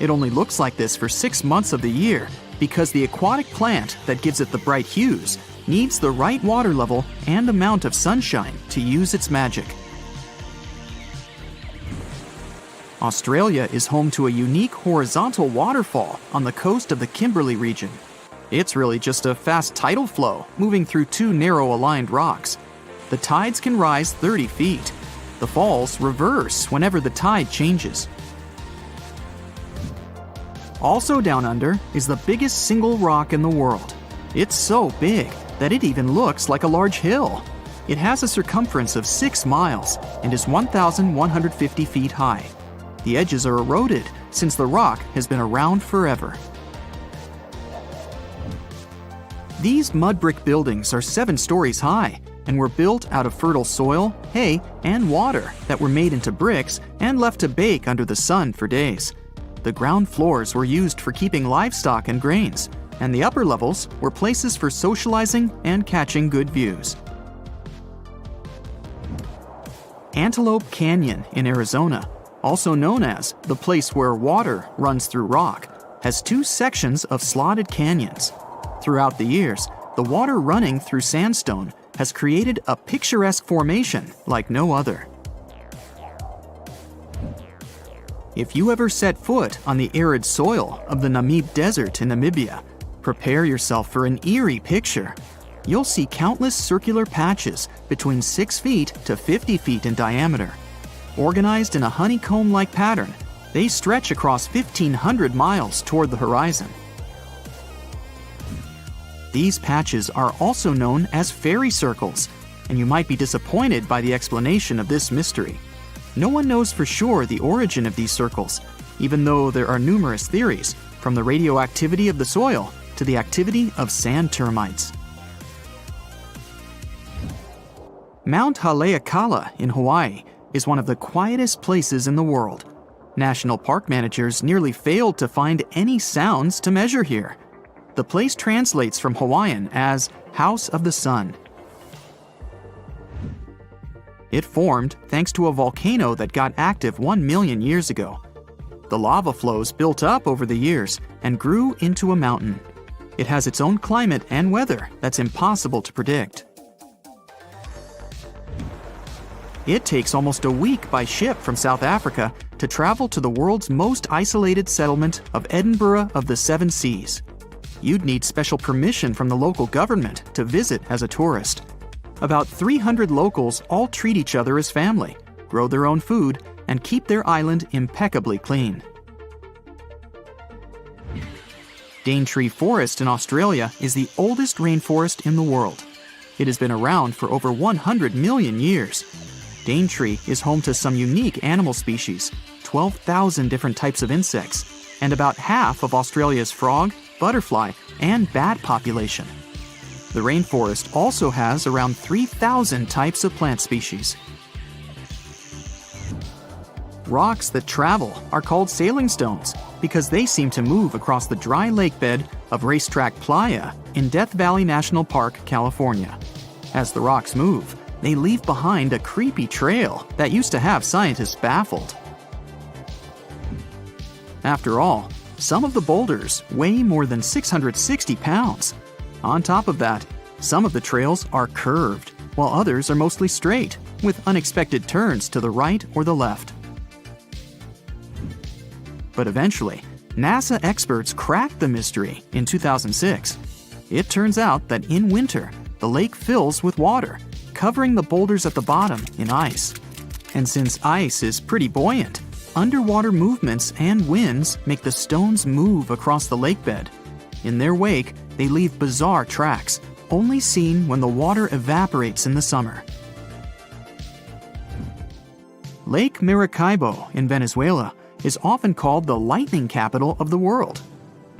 It only looks like this for 6 months of the year because the aquatic plant that gives it the bright hues needs the right water level and amount of sunshine to use its magic. Australia is home to a unique horizontal waterfall on the coast of the Kimberley region. It's really just a fast tidal flow moving through 2 narrow aligned rocks. The tides can rise 30 feet. The falls reverse whenever the tide changes. Also down under is the biggest single rock in the world. It's so big that it even looks like a large hill. It has a circumference of 6 miles and is 1,150 feet high. The edges are eroded since the rock has been around forever. These mud brick buildings are 7 stories high and were built out of fertile soil, hay, and water that were made into bricks and left to bake under the sun for days. The ground floors were used for keeping livestock and grains, and the upper levels were places for socializing and catching good views. Antelope Canyon in Arizona, also known as the place where water runs through rock, has 2 sections of slotted canyons. Throughout the years, the water running through sandstone has created a picturesque formation like no other. If you ever set foot on the arid soil of the Namib Desert in Namibia, prepare yourself for an eerie picture. You'll see countless circular patches between 6 feet to 50 feet in diameter. Organized in a honeycomb-like pattern, they stretch across 1,500 miles toward the horizon. These patches are also known as fairy circles, and you might be disappointed by the explanation of this mystery. No one knows for sure the origin of these circles, even though there are numerous theories, from the radioactivity of the soil to the activity of sand termites. Mount Hakala in Hawaii is one of the quietest places in the world. National park managers nearly failed to find any sounds to measure here. The place translates from Hawaiian as House of the Sun. It formed thanks to a volcano that got active 1 million years ago. The lava flows built up over the years and grew into a mountain. It has its own climate and weather that's impossible to predict. It takes almost a week by ship from South Africa to travel to the world's most isolated settlement of Edinburgh of the Seven Seas. You'd need special permission from the local government to visit as a tourist. About 300 locals all treat each other as family, grow their own food, and keep their island impeccably clean. Daintree Forest in Australia is the oldest rainforest in the world. It has been around for over 100 million years. Daintree is home to some unique animal species, 12,000 different types of insects, and about half of Australia's frog, butterfly, and bat population. The rainforest also has around 3,000 types of plant species. Rocks that travel are called sailing stones because they seem to move across the dry lake bed of Racetrack Playa in Death Valley National Park, California. As the rocks move, they leave behind a creepy trail that used to have scientists baffled. After all, some of the boulders weigh more than 660 pounds. On top of that, some of the trails are curved, while others are mostly straight, with unexpected turns to the right or the left. But eventually, NASA experts cracked the mystery in 2006. It turns out that in winter, the lake fills with water, covering the boulders at the bottom in ice. And since ice is pretty buoyant, underwater movements and winds make the stones move across the lake bed. In their wake, they leave bizarre tracks, only seen when the water evaporates in the summer. Lake Maracaibo in Venezuela is often called the lightning capital of the world.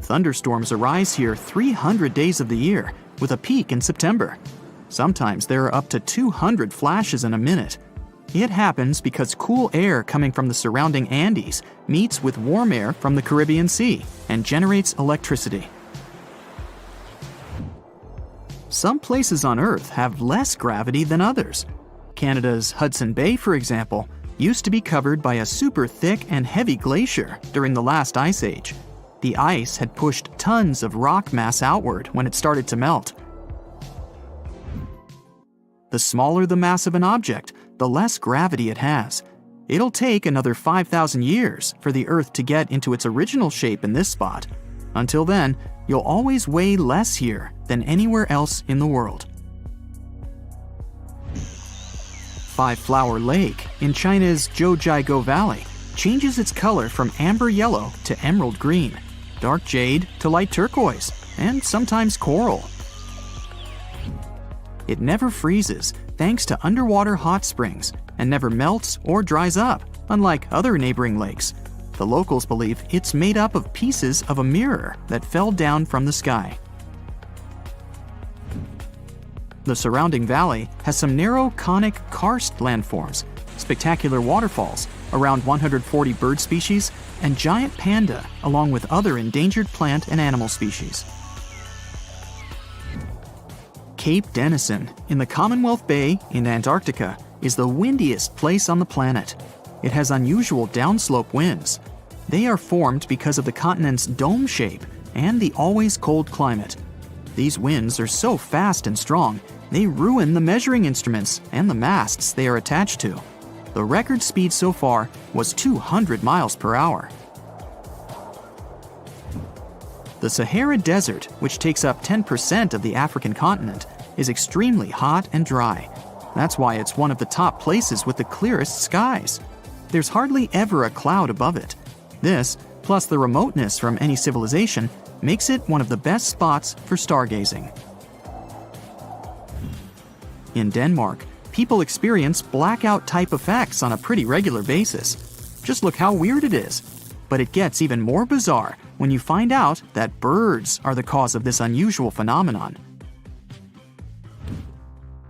Thunderstorms arise here 300 days of the year, with a peak in September. Sometimes there are up to 200 flashes in a minute. It happens because cool air coming from the surrounding Andes meets with warm air from the Caribbean Sea and generates electricity. Some places on Earth have less gravity than others. Canada's Hudson Bay, for example, used to be covered by a super thick and heavy glacier during the last ice age. The ice had pushed tons of rock mass outward when it started to melt. The smaller the mass of an object, the less gravity it has. It'll take another 5,000 years for the Earth to get into its original shape in this spot. Until then, you'll always weigh less here than anywhere else in the world. Five Flower Lake in China's Zhoujiago Valley changes its color from amber yellow to emerald green, dark jade to light turquoise, and sometimes coral. It never freezes thanks to underwater hot springs and never melts or dries up, unlike other neighboring lakes. The locals believe it's made up of pieces of a mirror that fell down from the sky. The surrounding valley has some narrow conic karst landforms, spectacular waterfalls, around 140 bird species, and giant panda, along with other endangered plant and animal species. Cape Dennison in the Commonwealth Bay in Antarctica is the windiest place on the planet. It has unusual downslope winds. They are formed because of the continent's dome shape and the always cold climate. These winds are so fast and strong, they ruin the measuring instruments and the masts they are attached to. The record speed so far was 200 miles per hour. The Sahara Desert, which takes up 10% of the African continent, is extremely hot and dry. That's why it's one of the top places with the clearest skies. There's hardly ever a cloud above it. This, plus the remoteness from any civilization, makes it one of the best spots for stargazing. In Denmark, people experience blackout-type effects on a pretty regular basis. Just look how weird it is. But it gets even more bizarre when you find out that birds are the cause of this unusual phenomenon.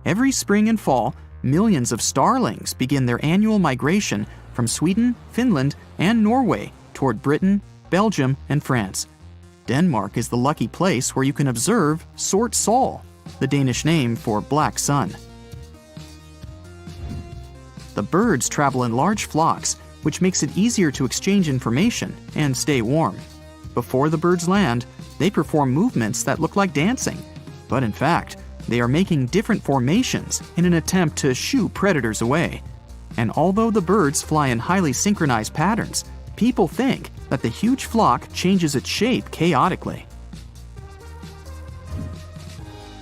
Every spring and fall, millions of starlings begin their annual migration from Sweden, Finland, and Norway toward Britain, Belgium, and France. Denmark is the lucky place where you can observe Sort Sol, the Danish name for black sun. The birds travel in large flocks, which makes it easier to exchange information and stay warm. Before the birds land, they perform movements that look like dancing, but in fact, they are making different formations in an attempt to shoo predators away. And although the birds fly in highly synchronized patterns, people think that the huge flock changes its shape chaotically.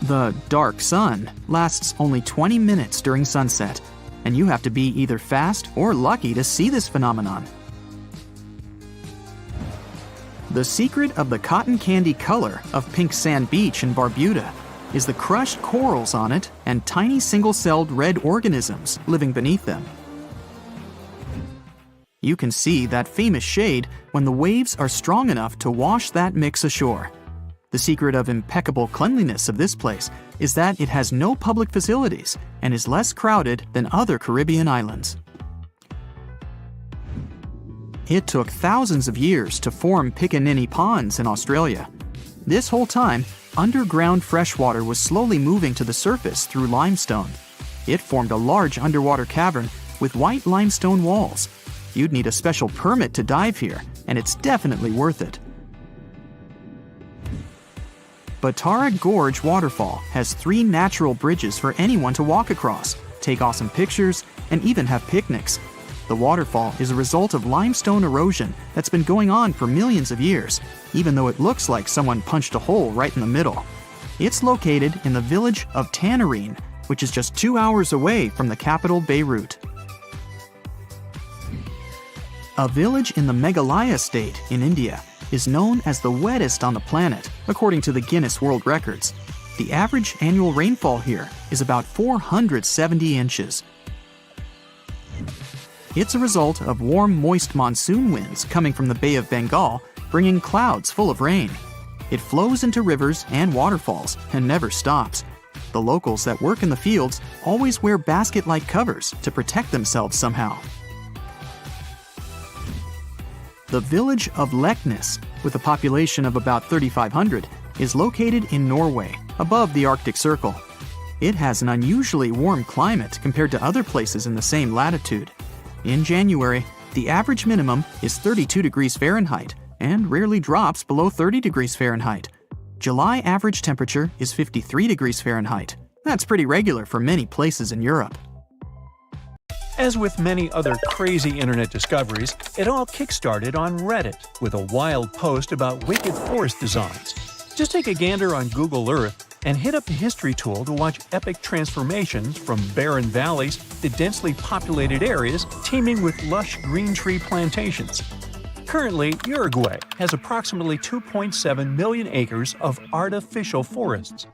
The dark sun lasts only 20 minutes during sunset, and you have to be either fast or lucky to see this phenomenon. The secret of the cotton candy color of Pink Sand Beach in Barbuda is the crushed corals on it and tiny single-celled red organisms living beneath them. You can see that famous shade when the waves are strong enough to wash that mix ashore. The secret of impeccable cleanliness of this place is that it has no public facilities and is less crowded than other Caribbean islands. It took thousands of years to form Piccaninny ponds in Australia. This whole time, underground freshwater was slowly moving to the surface through limestone. It formed a large underwater cavern with white limestone walls. You'd need a special permit to dive here, and it's definitely worth it. Batara Gorge Waterfall has 3 natural bridges for anyone to walk across, take awesome pictures, and even have picnics. The waterfall is a result of limestone erosion that's been going on for millions of years, even though it looks like someone punched a hole right in the middle. It's located in the village of Tanarine, which is just 2 hours away from the capital Beirut. A village in the Meghalaya state in India is known as the wettest on the planet, according to the Guinness World Records. The average annual rainfall here is about 470 inches. It's a result of warm, moist monsoon winds coming from the Bay of Bengal, bringing clouds full of rain. It flows into rivers and waterfalls and never stops. The locals that work in the fields always wear basket-like covers to protect themselves somehow. The village of Leknes, with a population of about 3,500, is located in Norway, above the Arctic Circle. It has an unusually warm climate compared to other places in the same latitude. In January, the average minimum is 32 degrees Fahrenheit and rarely drops below 30 degrees Fahrenheit. July average temperature is 53 degrees Fahrenheit. That's pretty regular for many places in Europe. As with many other crazy internet discoveries, it all kickstarted on Reddit with a wild post about wicked forest designs. Just take a gander on Google Earth and hit up the history tool to watch epic transformations from barren valleys to densely populated areas teeming with lush green tree plantations. Currently, Uruguay has approximately 2.7 million acres of artificial forests.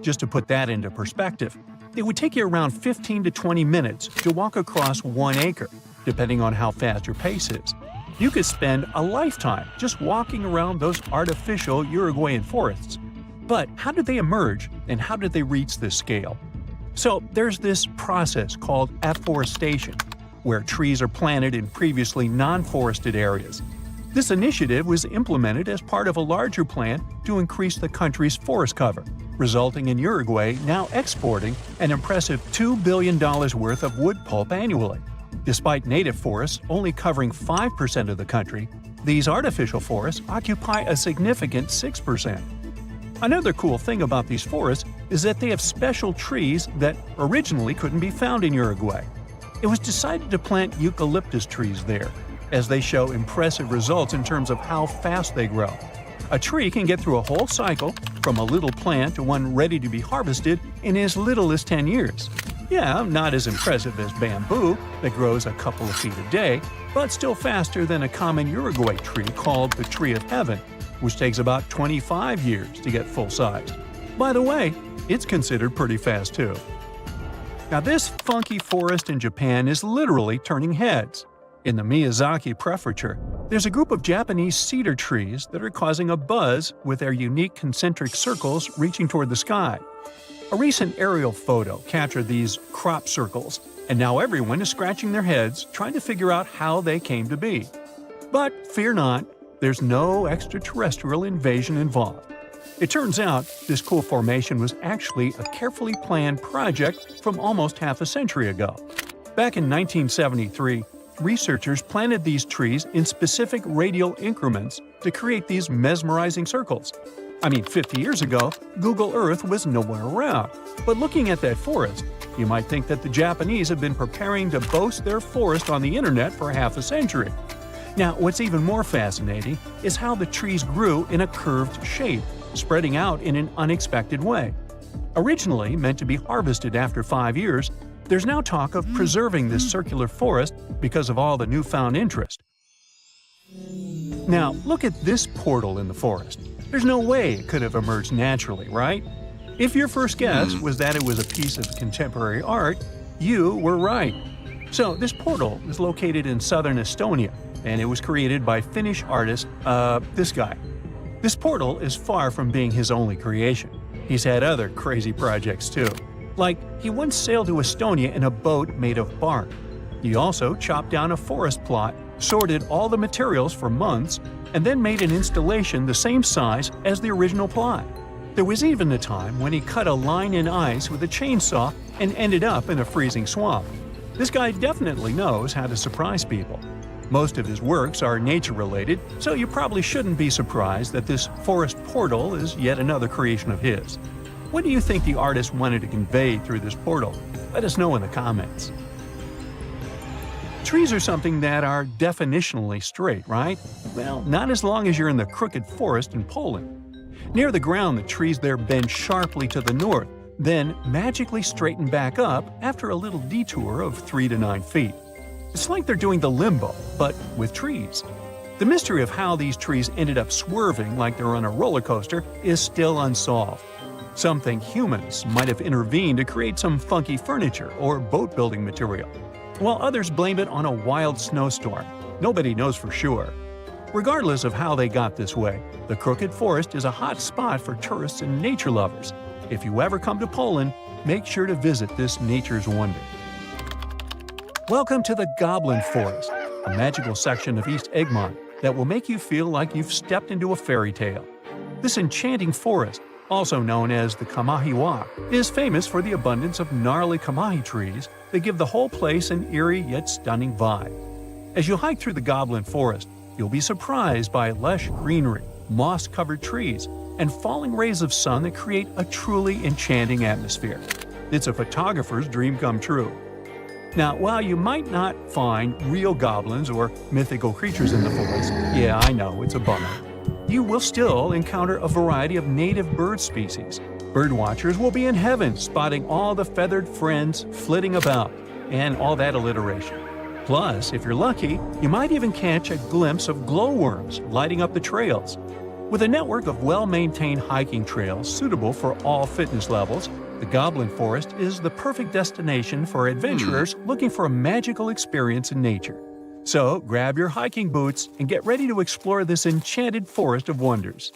Just to put that into perspective, it would take you around 15 to 20 minutes to walk across 1 acre, depending on how fast your pace is. You could spend a lifetime just walking around those artificial Uruguayan forests. But how did they emerge, and how did they reach this scale? So there's this process called afforestation, where trees are planted in previously non-forested areas. This initiative was implemented as part of a larger plan to increase the country's forest cover, resulting in Uruguay now exporting an impressive $2 billion worth of wood pulp annually. Despite native forests only covering 5% of the country, these artificial forests occupy a significant 6%. Another cool thing about these forests is that they have special trees that originally couldn't be found in Uruguay. It was decided to plant eucalyptus trees there, as they show impressive results in terms of how fast they grow. A tree can get through a whole cycle, from a little plant to one ready to be harvested, in as little as 10 years. Yeah, not as impressive as bamboo, that grows a couple of feet a day, but still faster than a common Uruguay tree called the Tree of Heaven, which takes about 25 years to get full-sized. By the way, it's considered pretty fast too. Now this funky forest in Japan is literally turning heads. In the Miyazaki Prefecture, there's a group of Japanese cedar trees that are causing a buzz with their unique concentric circles reaching toward the sky. A recent aerial photo captured these crop circles, and now everyone is scratching their heads trying to figure out how they came to be. But fear not, there's no extraterrestrial invasion involved. It turns out this cool formation was actually a carefully planned project from almost half a century ago. Back in 1973, researchers planted these trees in specific radial increments to create these mesmerizing circles. 50 years ago, Google Earth was nowhere around. But looking at that forest, you might think that the Japanese have been preparing to boast their forest on the internet for half a century. Now, what's even more fascinating is how the trees grew in a curved shape, spreading out in an unexpected way. Originally meant to be harvested after 5 years, there's now talk of preserving this circular forest because of all the newfound interest. Now, look at this portal in the forest. There's no way it could have emerged naturally, right? If your first guess was that it was a piece of contemporary art, you were right. So this portal is located in southern Estonia, and it was created by Finnish artist, this guy. This portal is far from being his only creation. He's had other crazy projects too. Like, he once sailed to Estonia in a boat made of bark. He also chopped down a forest plot sorted all the materials for months, and then made an installation the same size as the original plot. There was even a time when he cut a line in ice with a chainsaw and ended up in a freezing swamp. This guy definitely knows how to surprise people. Most of his works are nature-related, so you probably shouldn't be surprised that this forest portal is yet another creation of his. What do you think the artist wanted to convey through this portal? Let us know in the comments. Trees are something that are definitionally straight, right? Well, not as long as you're in the crooked forest in Poland. Near the ground, the trees there bend sharply to the north, then magically straighten back up after a little detour of 3 to 9 feet. It's like they're doing the limbo, but with trees. The mystery of how these trees ended up swerving like they're on a roller coaster is still unsolved. Some think humans might have intervened to create some funky furniture or boat-building material, while others blame it on a wild snowstorm. Nobody knows for sure. Regardless of how they got this way, the Crooked Forest is a hot spot for tourists and nature lovers. If you ever come to Poland, make sure to visit this nature's wonder. Welcome to the Goblin Forest, a magical section of East Egmont that will make you feel like you've stepped into a fairy tale. This enchanting forest, also known as the Kamahiwa, is famous for the abundance of gnarly kamahi trees that give the whole place an eerie yet stunning vibe. As you hike through the Goblin Forest, you'll be surprised by lush greenery, moss-covered trees, and falling rays of sun that create a truly enchanting atmosphere. It's a photographer's dream come true. Now, while you might not find real goblins or mythical creatures in the forest, yeah, I know, it's a bummer, you will still encounter a variety of native bird species. Birdwatchers will be in heaven spotting all the feathered friends flitting about, and all that alliteration. Plus, if you're lucky, you might even catch a glimpse of glowworms lighting up the trails. With a network of well-maintained hiking trails suitable for all fitness levels, the Goblin Forest is the perfect destination for adventurers looking for a magical experience in nature. So, grab your hiking boots and get ready to explore this enchanted forest of wonders.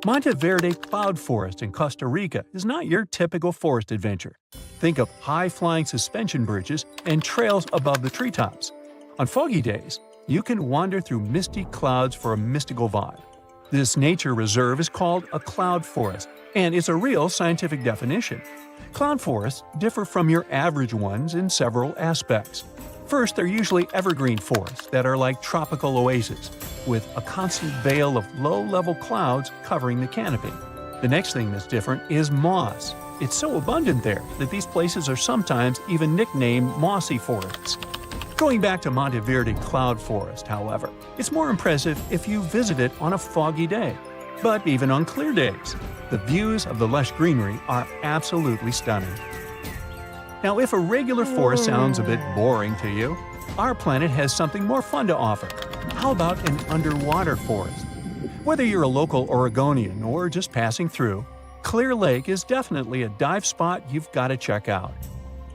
Monteverde Cloud Forest in Costa Rica is not your typical forest adventure. Think of high-flying suspension bridges and trails above the treetops. On foggy days, you can wander through misty clouds for a mystical vibe. This nature reserve is called a cloud forest, and it's a real scientific definition. Cloud forests differ from your average ones in several aspects. First, they're usually evergreen forests that are like tropical oases, with a constant veil of low-level clouds covering the canopy. The next thing that's different is moss. It's so abundant there that these places are sometimes even nicknamed mossy forests. Going back to Monteverde Cloud Forest, however, it's more impressive if you visit it on a foggy day. But even on clear days, the views of the lush greenery are absolutely stunning. Now, if a regular forest sounds a bit boring to you, our planet has something more fun to offer. How about an underwater forest? Whether you're a local Oregonian or just passing through, Clear Lake is definitely a dive spot you've got to check out.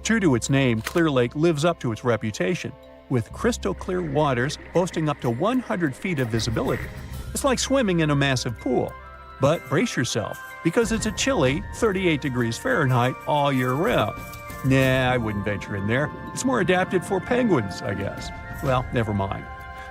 True to its name, Clear Lake lives up to its reputation, with crystal clear waters boasting up to 100 feet of visibility. It's like swimming in a massive pool. But brace yourself, because it's a chilly 38 degrees Fahrenheit all year round. Nah, I wouldn't venture in there. It's more adapted for penguins, I guess. Well, never mind.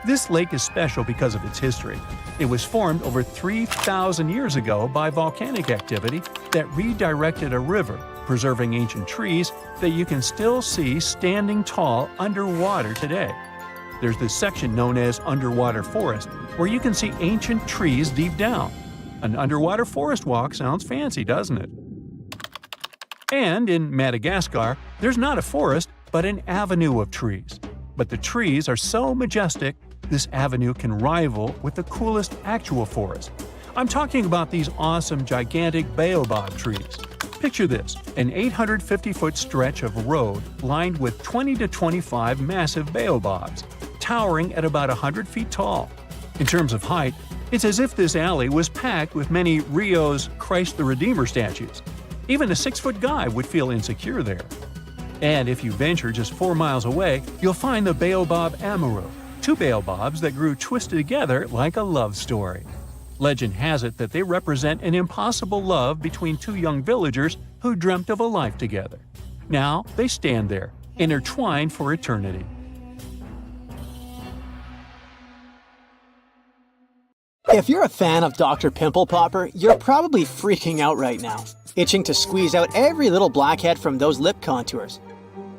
This lake is special because of its history. It was formed over 3,000 years ago by volcanic activity that redirected a river, preserving ancient trees that you can still see standing tall underwater today. There's this section known as underwater forest, where you can see ancient trees deep down. An underwater forest walk sounds fancy, doesn't it? And in Madagascar, there's not a forest, but an avenue of trees. But the trees are so majestic, this avenue can rival with the coolest actual forest. I'm talking about these awesome, gigantic baobab trees. Picture this, an 850-foot stretch of road lined with 20 to 25 massive baobabs, towering at about 100 feet tall. In terms of height, it's as if this alley was packed with many Rio's Christ the Redeemer statues. Even a 6-foot guy would feel insecure there. And if you venture just 4 miles away, you'll find the baobab amaru, 2 baobabs that grew twisted together like a love story. Legend has it that they represent an impossible love between 2 young villagers who dreamt of a life together. Now they stand there, intertwined for eternity. If you're a fan of Dr. Pimple Popper, you're probably freaking out right now, itching to squeeze out every little blackhead from those lip contours.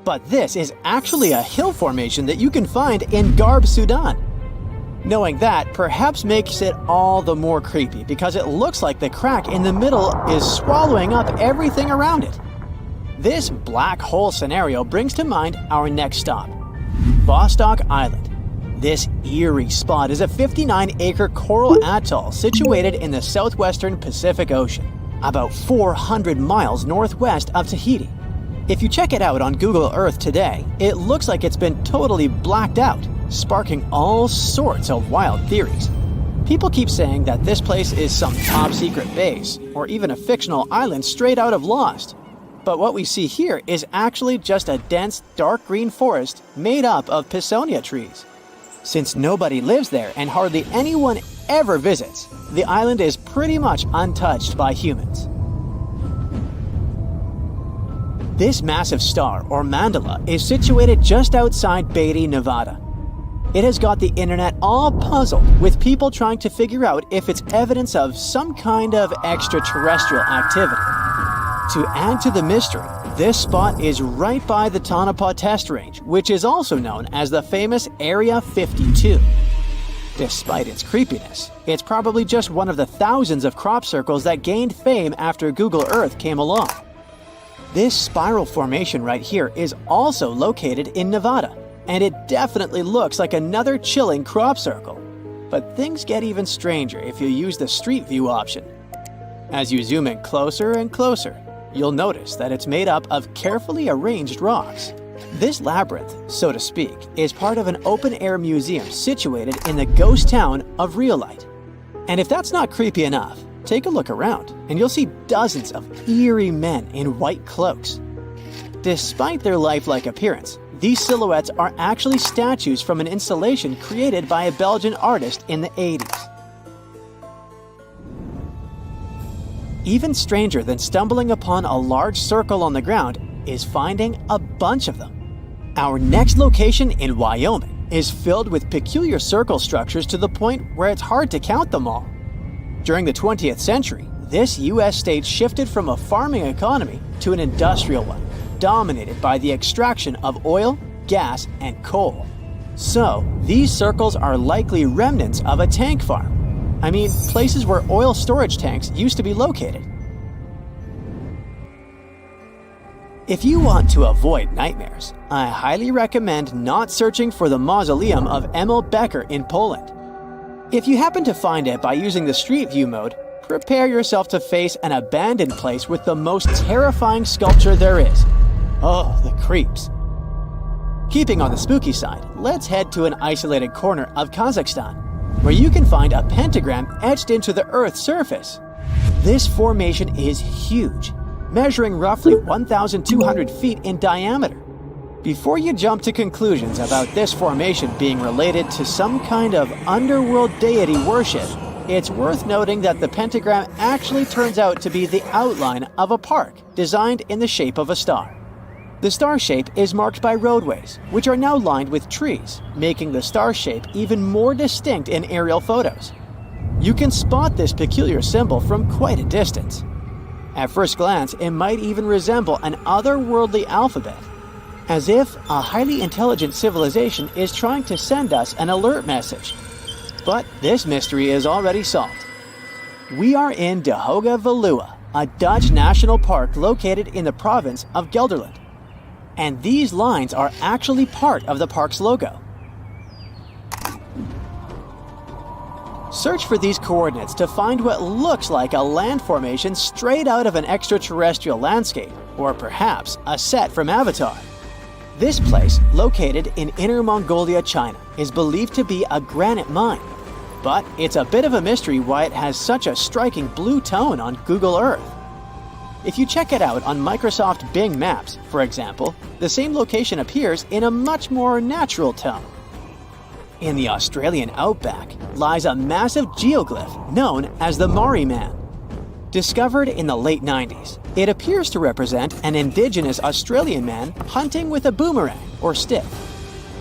But this is actually a hill formation that you can find in Garb, Sudan. Knowing that perhaps makes it all the more creepy because it looks like the crack in the middle is swallowing up everything around it. This black hole scenario brings to mind our next stop, Vostok Island. This eerie spot is a 59-acre coral atoll situated in the southwestern Pacific Ocean, about 400 miles northwest of Tahiti. If you check it out on Google Earth today, it looks like it's been totally blacked out, sparking all sorts of wild theories. People keep saying that this place is some top-secret base, or even a fictional island straight out of Lost. But what we see here is actually just a dense, dark green forest made up of Pisonia trees. Since nobody lives there and hardly anyone ever visits, the island is pretty much untouched by humans. This massive star, or mandala, is situated just outside Beatty, Nevada. It has got the internet all puzzled, with people trying to figure out if it's evidence of some kind of extraterrestrial activity. To add to the mystery, this spot is right by the Tonopah Test Range, which is also known as the famous Area 52. Despite its creepiness, it's probably just one of the thousands of crop circles that gained fame after Google Earth came along. This spiral formation right here is also located in Nevada, and it definitely looks like another chilling crop circle. But things get even stranger if you use the Street View option. As you zoom in closer and closer, you'll notice that it's made up of carefully arranged rocks. This labyrinth, so to speak, is part of an open-air museum situated in the ghost town of Rhyolite. And if that's not creepy enough, take a look around and you'll see dozens of eerie men in white cloaks. Despite their lifelike appearance, these silhouettes are actually statues from an installation created by a Belgian artist in the 80s. Even stranger than stumbling upon a large circle on the ground is finding a bunch of them. Our next location in Wyoming is filled with peculiar circle structures to the point where it's hard to count them all. During the 20th century, this U.S. state shifted from a farming economy to an industrial one, dominated by the extraction of oil, gas, and coal. So, these circles are likely remnants of a tank farm. I mean, places where oil storage tanks used to be located. If you want to avoid nightmares, I highly recommend not searching for the mausoleum of Emil Becker in Poland. If you happen to find it by using the Street View mode, prepare yourself to face an abandoned place with the most terrifying sculpture there is. Oh, the creeps. Keeping on the spooky side, let's head to an isolated corner of Kazakhstan, where you can find a pentagram etched into the Earth's surface. This formation is huge, measuring roughly 1,200 feet in diameter. Before you jump to conclusions about this formation being related to some kind of underworld deity worship, it's worth noting that the pentagram actually turns out to be the outline of a park designed in the shape of a star. The star shape is marked by roadways, which are now lined with trees, making the star shape even more distinct in aerial photos. You can spot this peculiar symbol from quite a distance. At first glance, it might even resemble an otherworldly alphabet, as if a highly intelligent civilization is trying to send us an alert message. But this mystery is already solved. We are in De Hoge Veluwe, a Dutch national park located in the province of Gelderland. And these lines are actually part of the park's logo. Search for these coordinates to find what looks like a land formation straight out of an extraterrestrial landscape, or perhaps a set from Avatar. This place, located in Inner Mongolia, China, is believed to be a granite mine. But it's a bit of a mystery why it has such a striking blue tone on Google Earth. If you check it out on Microsoft Bing Maps, for example, the same location appears in a much more natural tone. In the Australian outback lies a massive geoglyph known as the Maori Man. Discovered in the late 90s, it appears to represent an indigenous Australian man hunting with a boomerang or stick.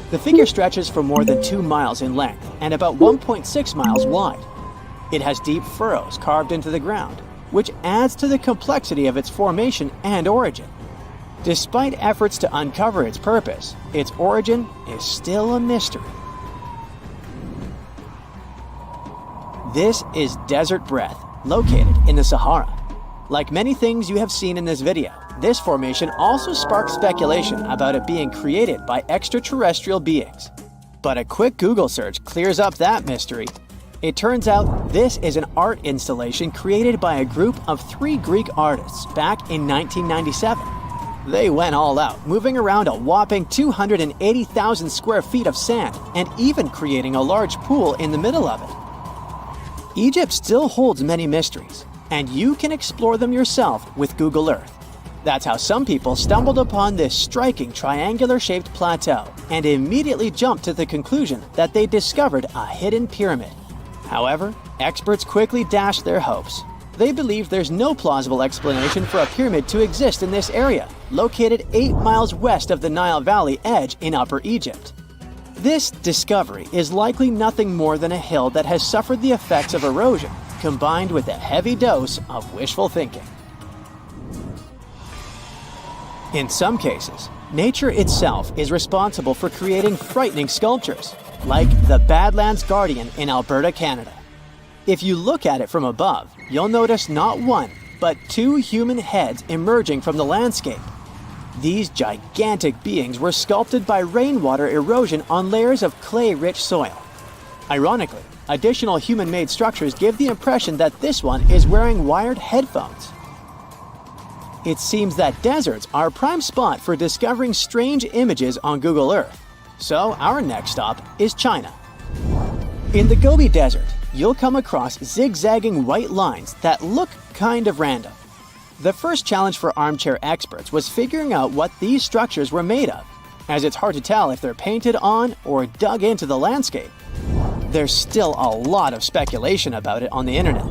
The figure stretches for more than 2 miles in length and about 1.6 miles wide. It has deep furrows carved into the ground, which adds to the complexity of its formation and origin. Despite efforts to uncover its purpose, its origin is still a mystery. This is desert breath, located in the Sahara. Like many things you have seen in this video, this formation also sparks speculation about it being created by extraterrestrial beings. But a quick Google search clears up that mystery. It turns out this is an art installation created by a group of 3 Greek artists back in 1997. They went all out, moving around a whopping 280,000 square feet of sand and even creating a large pool in the middle of it. Egypt still holds many mysteries, and you can explore them yourself with Google Earth. That's how some people stumbled upon this striking triangular-shaped plateau and immediately jumped to the conclusion that they discovered a hidden pyramid. However, experts quickly dashed their hopes. They believe there's no plausible explanation for a pyramid to exist in this area, located 8 miles west of the Nile Valley edge in Upper Egypt. This discovery is likely nothing more than a hill that has suffered the effects of erosion, combined with a heavy dose of wishful thinking. In some cases, nature itself is responsible for creating frightening sculptures, like the Badlands Guardian in Alberta, Canada. If you look at it from above, you'll notice not 1, but 2 human heads emerging from the landscape. These gigantic beings were sculpted by rainwater erosion on layers of clay-rich soil. Ironically, additional human-made structures give the impression that this one is wearing wired headphones. It seems that deserts are a prime spot for discovering strange images on Google Earth. So our next stop is China. In the Gobi Desert, you'll come across zigzagging white lines that look kind of random. The first challenge for armchair experts was figuring out what these structures were made of, as it's hard to tell if they're painted on or dug into the landscape. There's still a lot of speculation about it on the internet.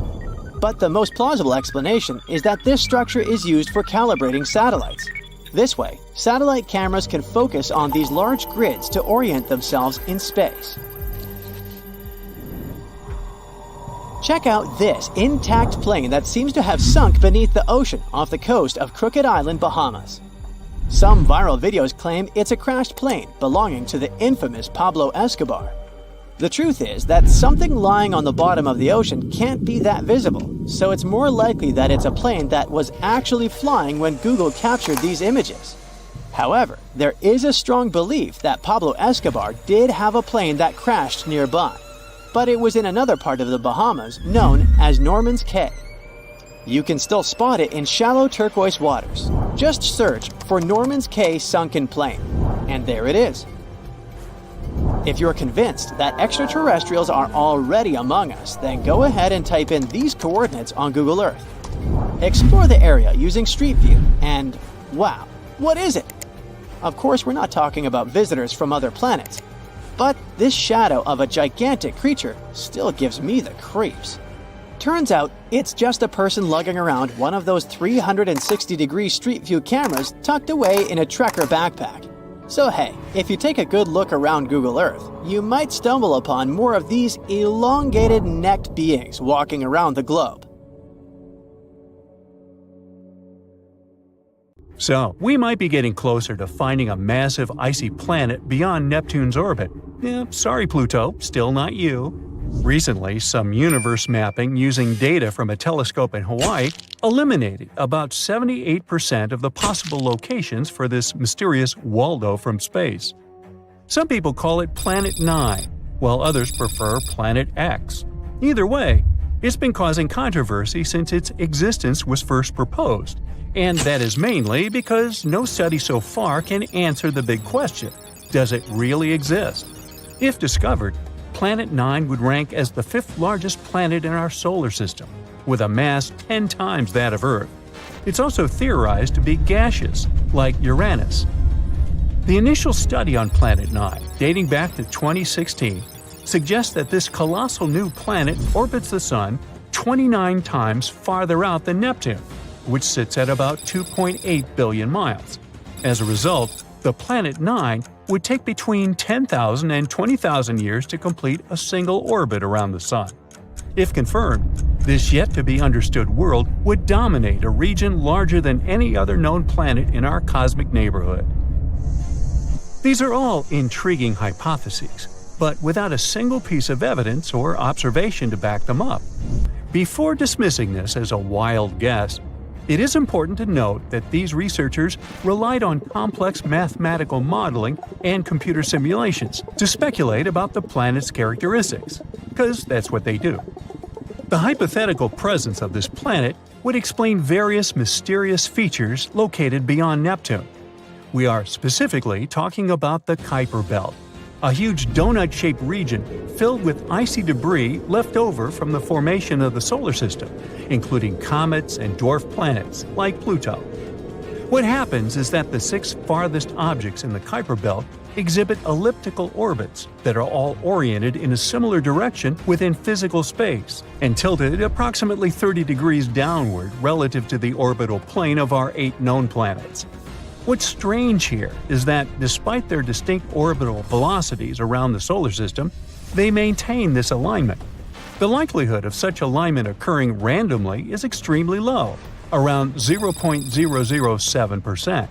But the most plausible explanation is that this structure is used for calibrating satellites. This way, satellite cameras can focus on these large grids to orient themselves in space. Check out this intact plane that seems to have sunk beneath the ocean off the coast of Crooked Island, Bahamas. Some viral videos claim it's a crashed plane belonging to the infamous Pablo Escobar. The truth is that something lying on the bottom of the ocean can't be that visible, so it's more likely that it's a plane that was actually flying when Google captured these images. However, there is a strong belief that Pablo Escobar did have a plane that crashed nearby, but it was in another part of the Bahamas known as Norman's Cay. You can still spot it in shallow turquoise waters. Just search for Norman's Cay sunken plane, and there it is. If you're convinced that extraterrestrials are already among us, then go ahead and type in these coordinates on Google Earth. Explore the area using Street View, and wow, what is it? Of course, we're not talking about visitors from other planets, but this shadow of a gigantic creature still gives me the creeps. Turns out, it's just a person lugging around one of those 360-degree Street View cameras tucked away in a trekker backpack. So hey, if you take a good look around Google Earth, you might stumble upon more of these elongated necked beings walking around the globe. So, we might be getting closer to finding a massive icy planet beyond Neptune's orbit. Yeah, sorry Pluto, still not you. Recently, some universe mapping using data from a telescope in Hawaii eliminated about 78% of the possible locations for this mysterious Waldo from space. Some people call it Planet 9, while others prefer Planet X. Either way, it's been causing controversy since its existence was first proposed. And that is mainly because no study so far can answer the big question: does it really exist? If discovered, Planet 9 would rank as the 5th largest planet in our solar system, with a mass 10 times that of Earth. It's also theorized to be gaseous, like Uranus. The initial study on Planet 9, dating back to 2016, suggests that this colossal new planet orbits the Sun 29 times farther out than Neptune, which sits at about 2.8 billion miles. As a result, the Planet 9 would take between 10,000 and 20,000 years to complete a single orbit around the Sun. If confirmed, this yet-to-be-understood world would dominate a region larger than any other known planet in our cosmic neighborhood. These are all intriguing hypotheses, but without a single piece of evidence or observation to back them up. Before dismissing this as a wild guess, it is important to note that these researchers relied on complex mathematical modeling and computer simulations to speculate about the planet's characteristics, because that's what they do. The hypothetical presence of this planet would explain various mysterious features located beyond Neptune. We are specifically talking about the Kuiper Belt, a huge donut-shaped region filled with icy debris left over from the formation of the solar system, including comets and dwarf planets like Pluto. What happens is that the 6 farthest objects in the Kuiper Belt exhibit elliptical orbits that are all oriented in a similar direction within physical space and tilted approximately 30 degrees downward relative to the orbital plane of our 8 known planets. What's strange here is that, despite their distinct orbital velocities around the solar system, they maintain this alignment. The likelihood of such alignment occurring randomly is extremely low, around 0.007%.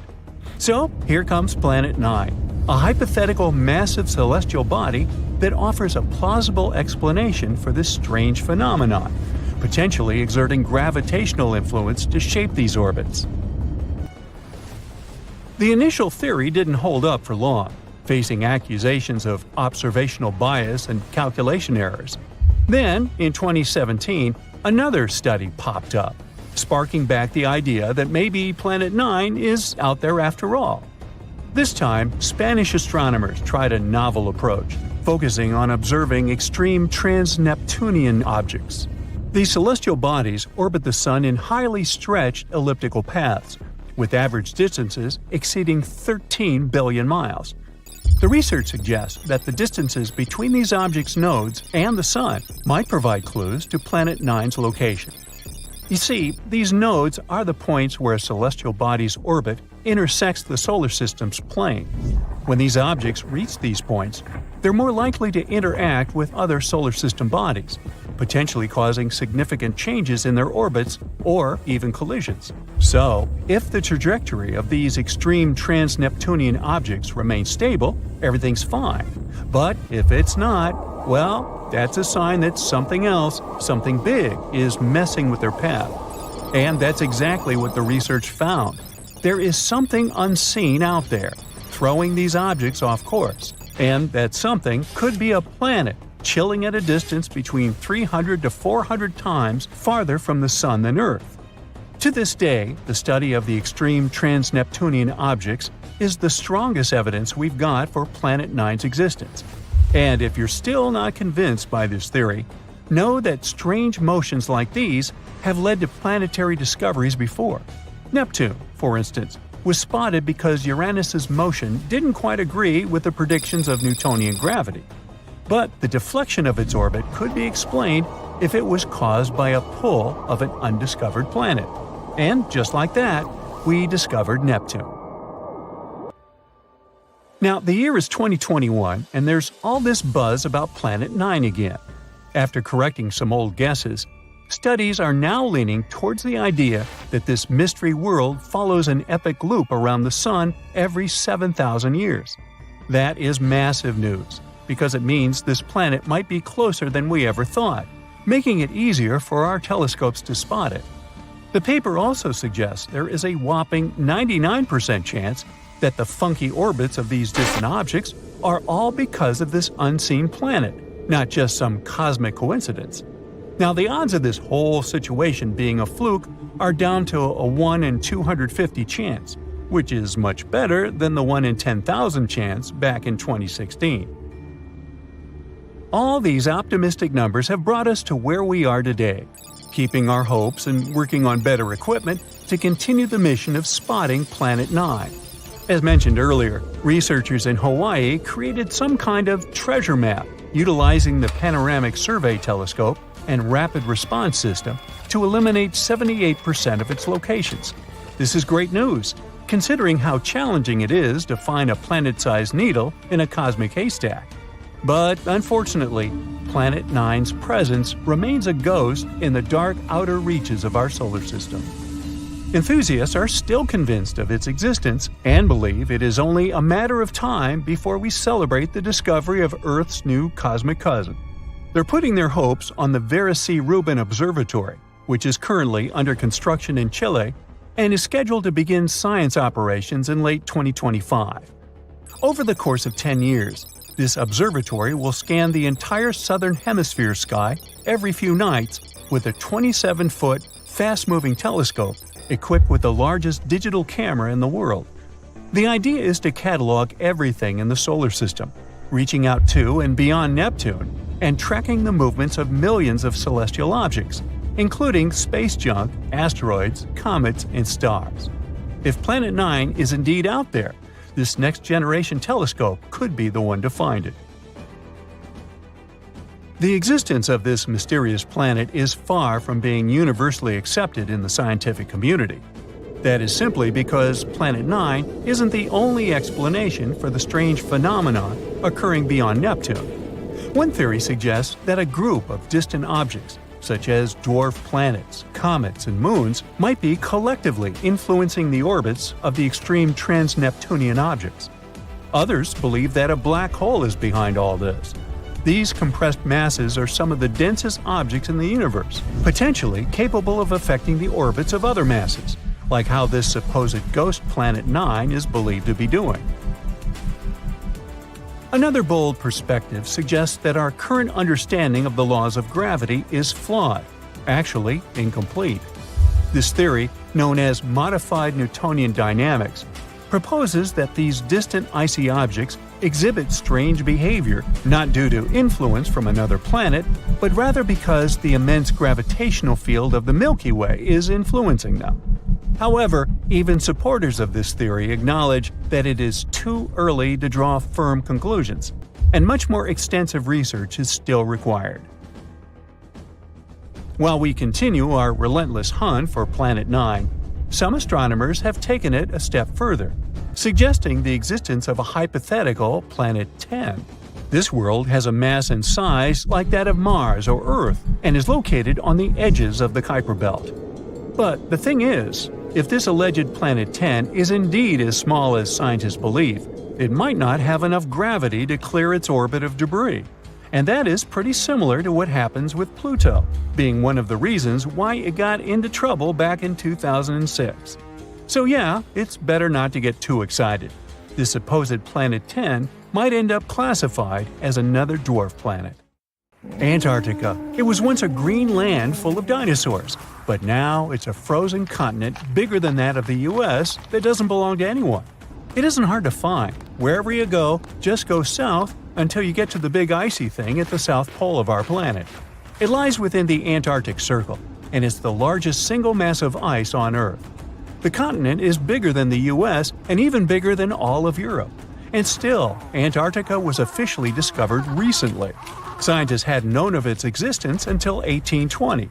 So, here comes Planet 9, a hypothetical massive celestial body that offers a plausible explanation for this strange phenomenon, potentially exerting gravitational influence to shape these orbits. The initial theory didn't hold up for long, facing accusations of observational bias and calculation errors. Then, in 2017, another study popped up, sparking back the idea that maybe Planet 9 is out there after all. This time, Spanish astronomers tried a novel approach, focusing on observing extreme trans-Neptunian objects. These celestial bodies orbit the Sun in highly stretched elliptical paths, with average distances exceeding 13 billion miles. The research suggests that the distances between these objects' nodes and the Sun might provide clues to Planet 9's location. You see, these nodes are the points where a celestial body's orbit intersects the solar system's plane. When these objects reach these points, they're more likely to interact with other solar system bodies, potentially causing significant changes in their orbits or even collisions. So, if the trajectory of these extreme trans-Neptunian objects remains stable, everything's fine. But if it's not, well, that's a sign that something else, something big, is messing with their path. And that's exactly what the research found. There is something unseen out there, throwing these objects off course. And that something could be a planet, chilling at a distance between 300 to 400 times farther from the Sun than Earth. To this day, the study of the extreme trans-Neptunian objects is the strongest evidence we've got for Planet 9's existence. And if you're still not convinced by this theory, know that strange motions like these have led to planetary discoveries before. Neptune, for instance, was spotted because Uranus's motion didn't quite agree with the predictions of Newtonian gravity. But the deflection of its orbit could be explained if it was caused by a pull of an undiscovered planet. And just like that, we discovered Neptune. Now, the year is 2021, and there's all this buzz about Planet 9 again. After correcting some old guesses, studies are now leaning towards the idea that this mystery world follows an epic loop around the Sun every 7,000 years. That is massive news, because it means this planet might be closer than we ever thought, making it easier for our telescopes to spot it. The paper also suggests there is a whopping 99% chance that the funky orbits of these distant objects are all because of this unseen planet, not just some cosmic coincidence. Now, the odds of this whole situation being a fluke are down to a 1 in 250 chance, which is much better than the 1 in 10,000 chance back in 2016. All these optimistic numbers have brought us to where we are today, keeping our hopes and working on better equipment to continue the mission of spotting Planet 9. As mentioned earlier, researchers in Hawaii created some kind of treasure map utilizing the Panoramic Survey Telescope and Rapid Response System to eliminate 78% of its locations. This is great news, considering how challenging it is to find a planet-sized needle in a cosmic haystack. But unfortunately, Planet 9's presence remains a ghost in the dark outer reaches of our solar system. Enthusiasts are still convinced of its existence and believe it is only a matter of time before we celebrate the discovery of Earth's new cosmic cousin. They're putting their hopes on the Vera C. Rubin Observatory, which is currently under construction in Chile and is scheduled to begin science operations in late 2025. Over the course of 10 years, this observatory will scan the entire southern hemisphere sky every few nights with a 27-foot, fast-moving telescope equipped with the largest digital camera in the world. The idea is to catalog everything in the solar system, reaching out to and beyond Neptune, and tracking the movements of millions of celestial objects, including space junk, asteroids, comets, and stars. If Planet 9 is indeed out there, this next-generation telescope could be the one to find it. The existence of this mysterious planet is far from being universally accepted in the scientific community. That is simply because Planet 9 isn't the only explanation for the strange phenomenon occurring beyond Neptune. One theory suggests that a group of distant objects, such as dwarf planets, comets, and moons, might be collectively influencing the orbits of the extreme trans-Neptunian objects. Others believe that a black hole is behind all this. These compressed masses are some of the densest objects in the universe, potentially capable of affecting the orbits of other masses, like how this supposed ghost Planet 9 is believed to be doing. Another bold perspective suggests that our current understanding of the laws of gravity is flawed, actually incomplete. This theory, known as modified Newtonian dynamics, proposes that these distant icy objects exhibit strange behavior not due to influence from another planet, but rather because the immense gravitational field of the Milky Way is influencing them. However, even supporters of this theory acknowledge that it is too early to draw firm conclusions, and much more extensive research is still required. While we continue our relentless hunt for Planet 9, some astronomers have taken it a step further, suggesting the existence of a hypothetical Planet 10. This world has a mass and size like that of Mars or Earth and is located on the edges of the Kuiper Belt. But the thing is, if this alleged Planet 10 is indeed as small as scientists believe, it might not have enough gravity to clear its orbit of debris. And that is pretty similar to what happens with Pluto, being one of the reasons why it got into trouble back in 2006. So yeah, it's better not to get too excited. This supposed Planet 10 might end up classified as another dwarf planet. Antarctica. It was once a green land full of dinosaurs, but now it's a frozen continent bigger than that of the US that doesn't belong to anyone. It isn't hard to find. Wherever you go, just go south until you get to the big icy thing at the south pole of our planet. It lies within the Antarctic Circle, and it's the largest single mass of ice on Earth. The continent is bigger than the US and even bigger than all of Europe. And still, Antarctica was officially discovered recently. Scientists hadn't known of its existence until 1820.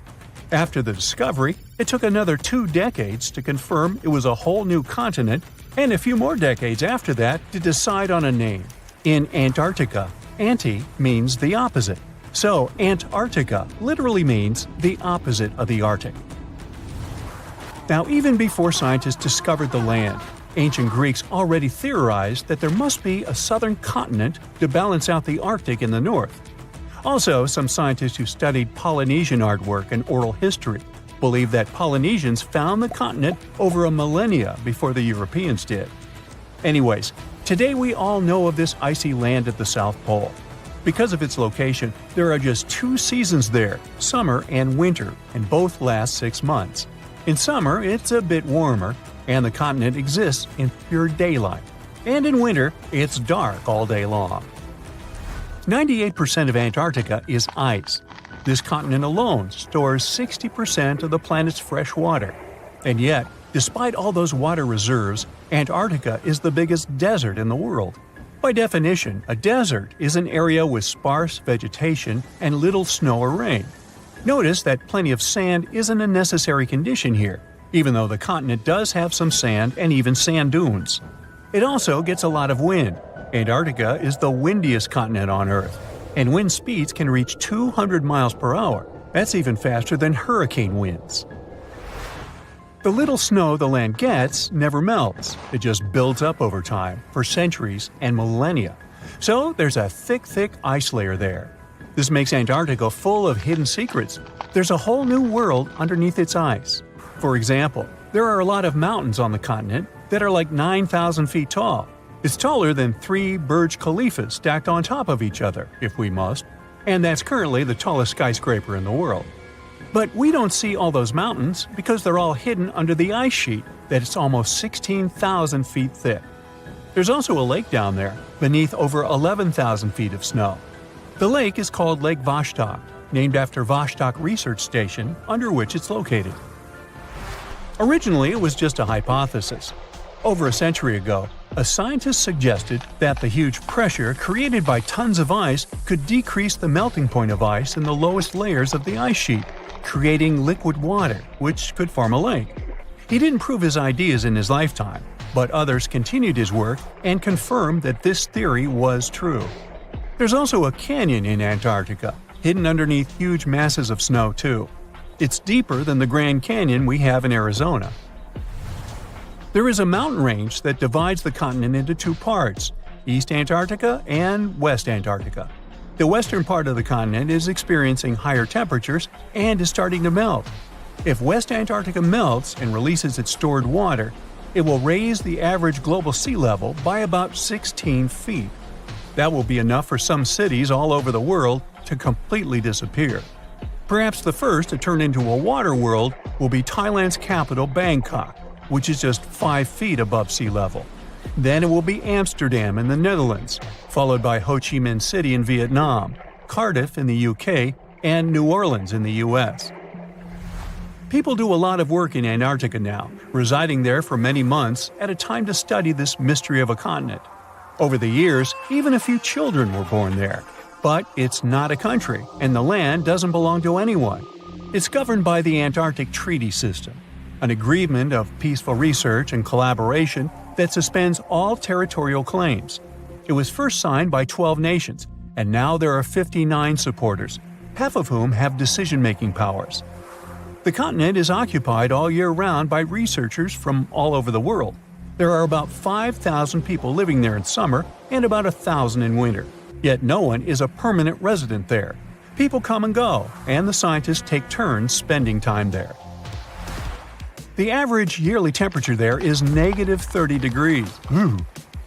After the discovery, it took another 2 decades to confirm it was a whole new continent, and a few more decades after that to decide on a name. In Antarctica, anti means the opposite, so Antarctica literally means the opposite of the Arctic. Now, even before scientists discovered the land, ancient Greeks already theorized that there must be a southern continent to balance out the Arctic in the north. Also, some scientists who studied Polynesian artwork and oral history believe that Polynesians found the continent over a millennia before the Europeans did. Anyways, today we all know of this icy land at the South Pole. Because of its location, there are just 2 seasons there, summer and winter, and both last 6 months. In summer, it's a bit warmer, and the continent exists in pure daylight. And in winter, it's dark all day long. 98% of Antarctica is ice. This continent alone stores 60% of the planet's fresh water. And yet, despite all those water reserves, Antarctica is the biggest desert in the world. By definition, a desert is an area with sparse vegetation and little snow or rain. Notice that plenty of sand isn't a necessary condition here, even though the continent does have some sand and even sand dunes. It also gets a lot of wind, Antarctica is the windiest continent on Earth, and wind speeds can reach 200 miles per hour. That's even faster than hurricane winds. The little snow the land gets never melts. It just builds up over time, for centuries and millennia. So there's a thick ice layer there. This makes Antarctica full of hidden secrets. There's a whole new world underneath its ice. For example, there are a lot of mountains on the continent that are like 9,000 feet tall. It's taller than 3 Burj Khalifas stacked on top of each other, if we must, and that's currently the tallest skyscraper in the world. But we don't see all those mountains because they're all hidden under the ice sheet that's almost 16,000 feet thick. There's also a lake down there, beneath over 11,000 feet of snow. The lake is called Lake Vostok, named after Vostok Research Station, under which it's located. Originally, it was just a hypothesis. Over a century ago, a scientist suggested that the huge pressure created by tons of ice could decrease the melting point of ice in the lowest layers of the ice sheet, creating liquid water, which could form a lake. He didn't prove his ideas in his lifetime, but others continued his work and confirmed that this theory was true. There's also a canyon in Antarctica, hidden underneath huge masses of snow too. It's deeper than the Grand Canyon we have in Arizona. There is a mountain range that divides the continent into 2 parts, East Antarctica and West Antarctica. The western part of the continent is experiencing higher temperatures and is starting to melt. If West Antarctica melts and releases its stored water, it will raise the average global sea level by about 16 feet. That will be enough for some cities all over the world to completely disappear. Perhaps the first to turn into a water world will be Thailand's capital, Bangkok, which is just 5 feet above sea level. Then it will be Amsterdam in the Netherlands, followed by Ho Chi Minh City in Vietnam, Cardiff in the UK, and New Orleans in the US. People do a lot of work in Antarctica now, residing there for many months at a time to study this mystery of a continent. Over the years, even a few children were born there. But it's not a country, and the land doesn't belong to anyone. It's governed by the Antarctic Treaty System, an agreement of peaceful research and collaboration that suspends all territorial claims. It was first signed by 12 nations, and now there are 59 supporters, half of whom have decision-making powers. The continent is occupied all year round by researchers from all over the world. There are about 5,000 people living there in summer and about 1,000 in winter. Yet no one is a permanent resident there. People come and go, and the scientists take turns spending time there. The average yearly temperature there is negative 30 degrees.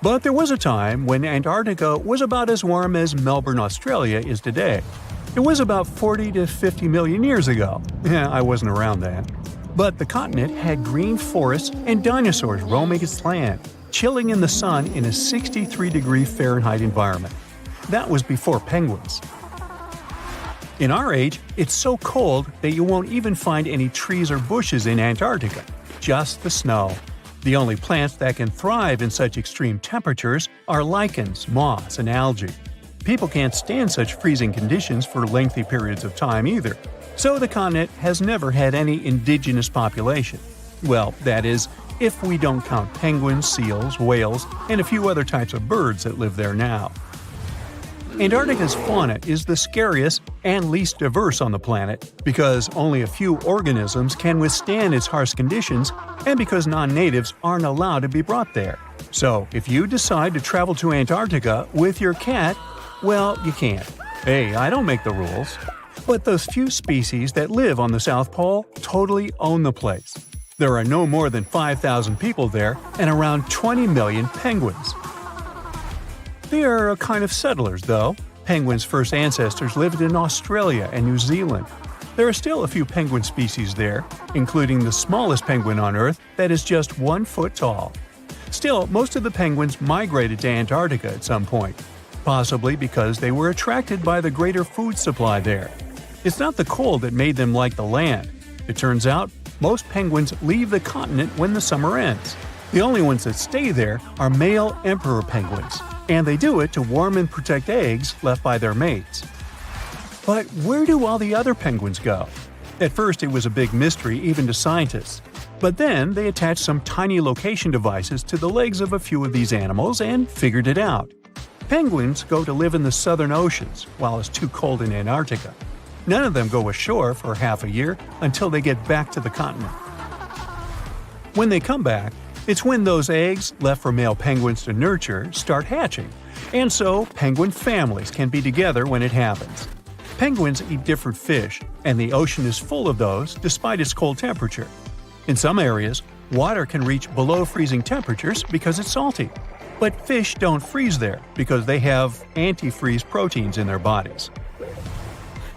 But there was a time when Antarctica was about as warm as Melbourne, Australia is today. It was about 40 to 50 million years ago. I wasn't around then. But the continent had green forests and dinosaurs roaming its land, chilling in the sun in a 63-degree Fahrenheit environment. That was before penguins. In our age, it's so cold that you won't even find any trees or bushes in Antarctica, just the snow. The only plants that can thrive in such extreme temperatures are lichens, moss, and algae. People can't stand such freezing conditions for lengthy periods of time either, so the continent has never had any indigenous population. Well, that is, if we don't count penguins, seals, whales, and a few other types of birds that live there now. Antarctica's fauna is the scariest and least diverse on the planet because only a few organisms can withstand its harsh conditions and because non-natives aren't allowed to be brought there. So, if you decide to travel to Antarctica with your cat, well, you can't. Hey, I don't make the rules. But those few species that live on the South Pole totally own the place. There are no more than 5,000 people there and around 20 million penguins. They are a kind of settlers, though. Penguins' first ancestors lived in Australia and New Zealand. There are still a few penguin species there, including the smallest penguin on Earth that is just 1 foot tall. Still, most of the penguins migrated to Antarctica at some point, possibly because they were attracted by the greater food supply there. It's not the cold that made them like the land. It turns out, most penguins leave the continent when the summer ends. The only ones that stay there are male emperor penguins, and they do it to warm and protect eggs left by their mates. But where do all the other penguins go? At first it was a big mystery even to scientists, but then they attached some tiny location devices to the legs of a few of these animals and figured it out. Penguins go to live in the southern oceans while it's too cold in Antarctica. None of them go ashore for half a year until they get back to the continent. When they come back, it's when those eggs, left for male penguins to nurture, start hatching, and so penguin families can be together when it happens. Penguins eat different fish, and the ocean is full of those despite its cold temperature. In some areas, water can reach below freezing temperatures because it's salty. But fish don't freeze there because they have antifreeze proteins in their bodies.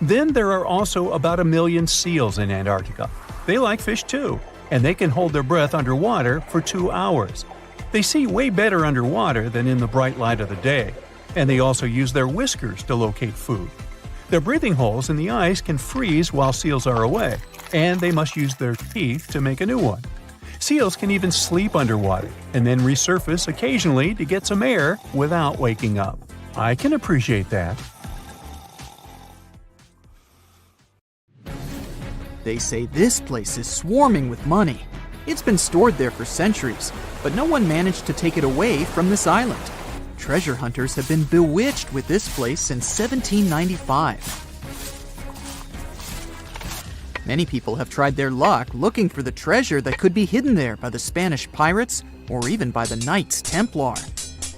Then there are also about 1 million seals in Antarctica. They like fish too, and they can hold their breath underwater for 2 hours. They see way better underwater than in the bright light of the day, and they also use their whiskers to locate food. Their breathing holes in the ice can freeze while seals are away, and they must use their teeth to make a new one. Seals can even sleep underwater and then resurface occasionally to get some air without waking up. I can appreciate that. They say this place is swarming with money. It's been stored there for centuries, but no one managed to take it away from this island. Treasure hunters have been bewitched with this place since 1795. Many people have tried their luck looking for the treasure that could be hidden there by the Spanish pirates or even by the Knights Templar.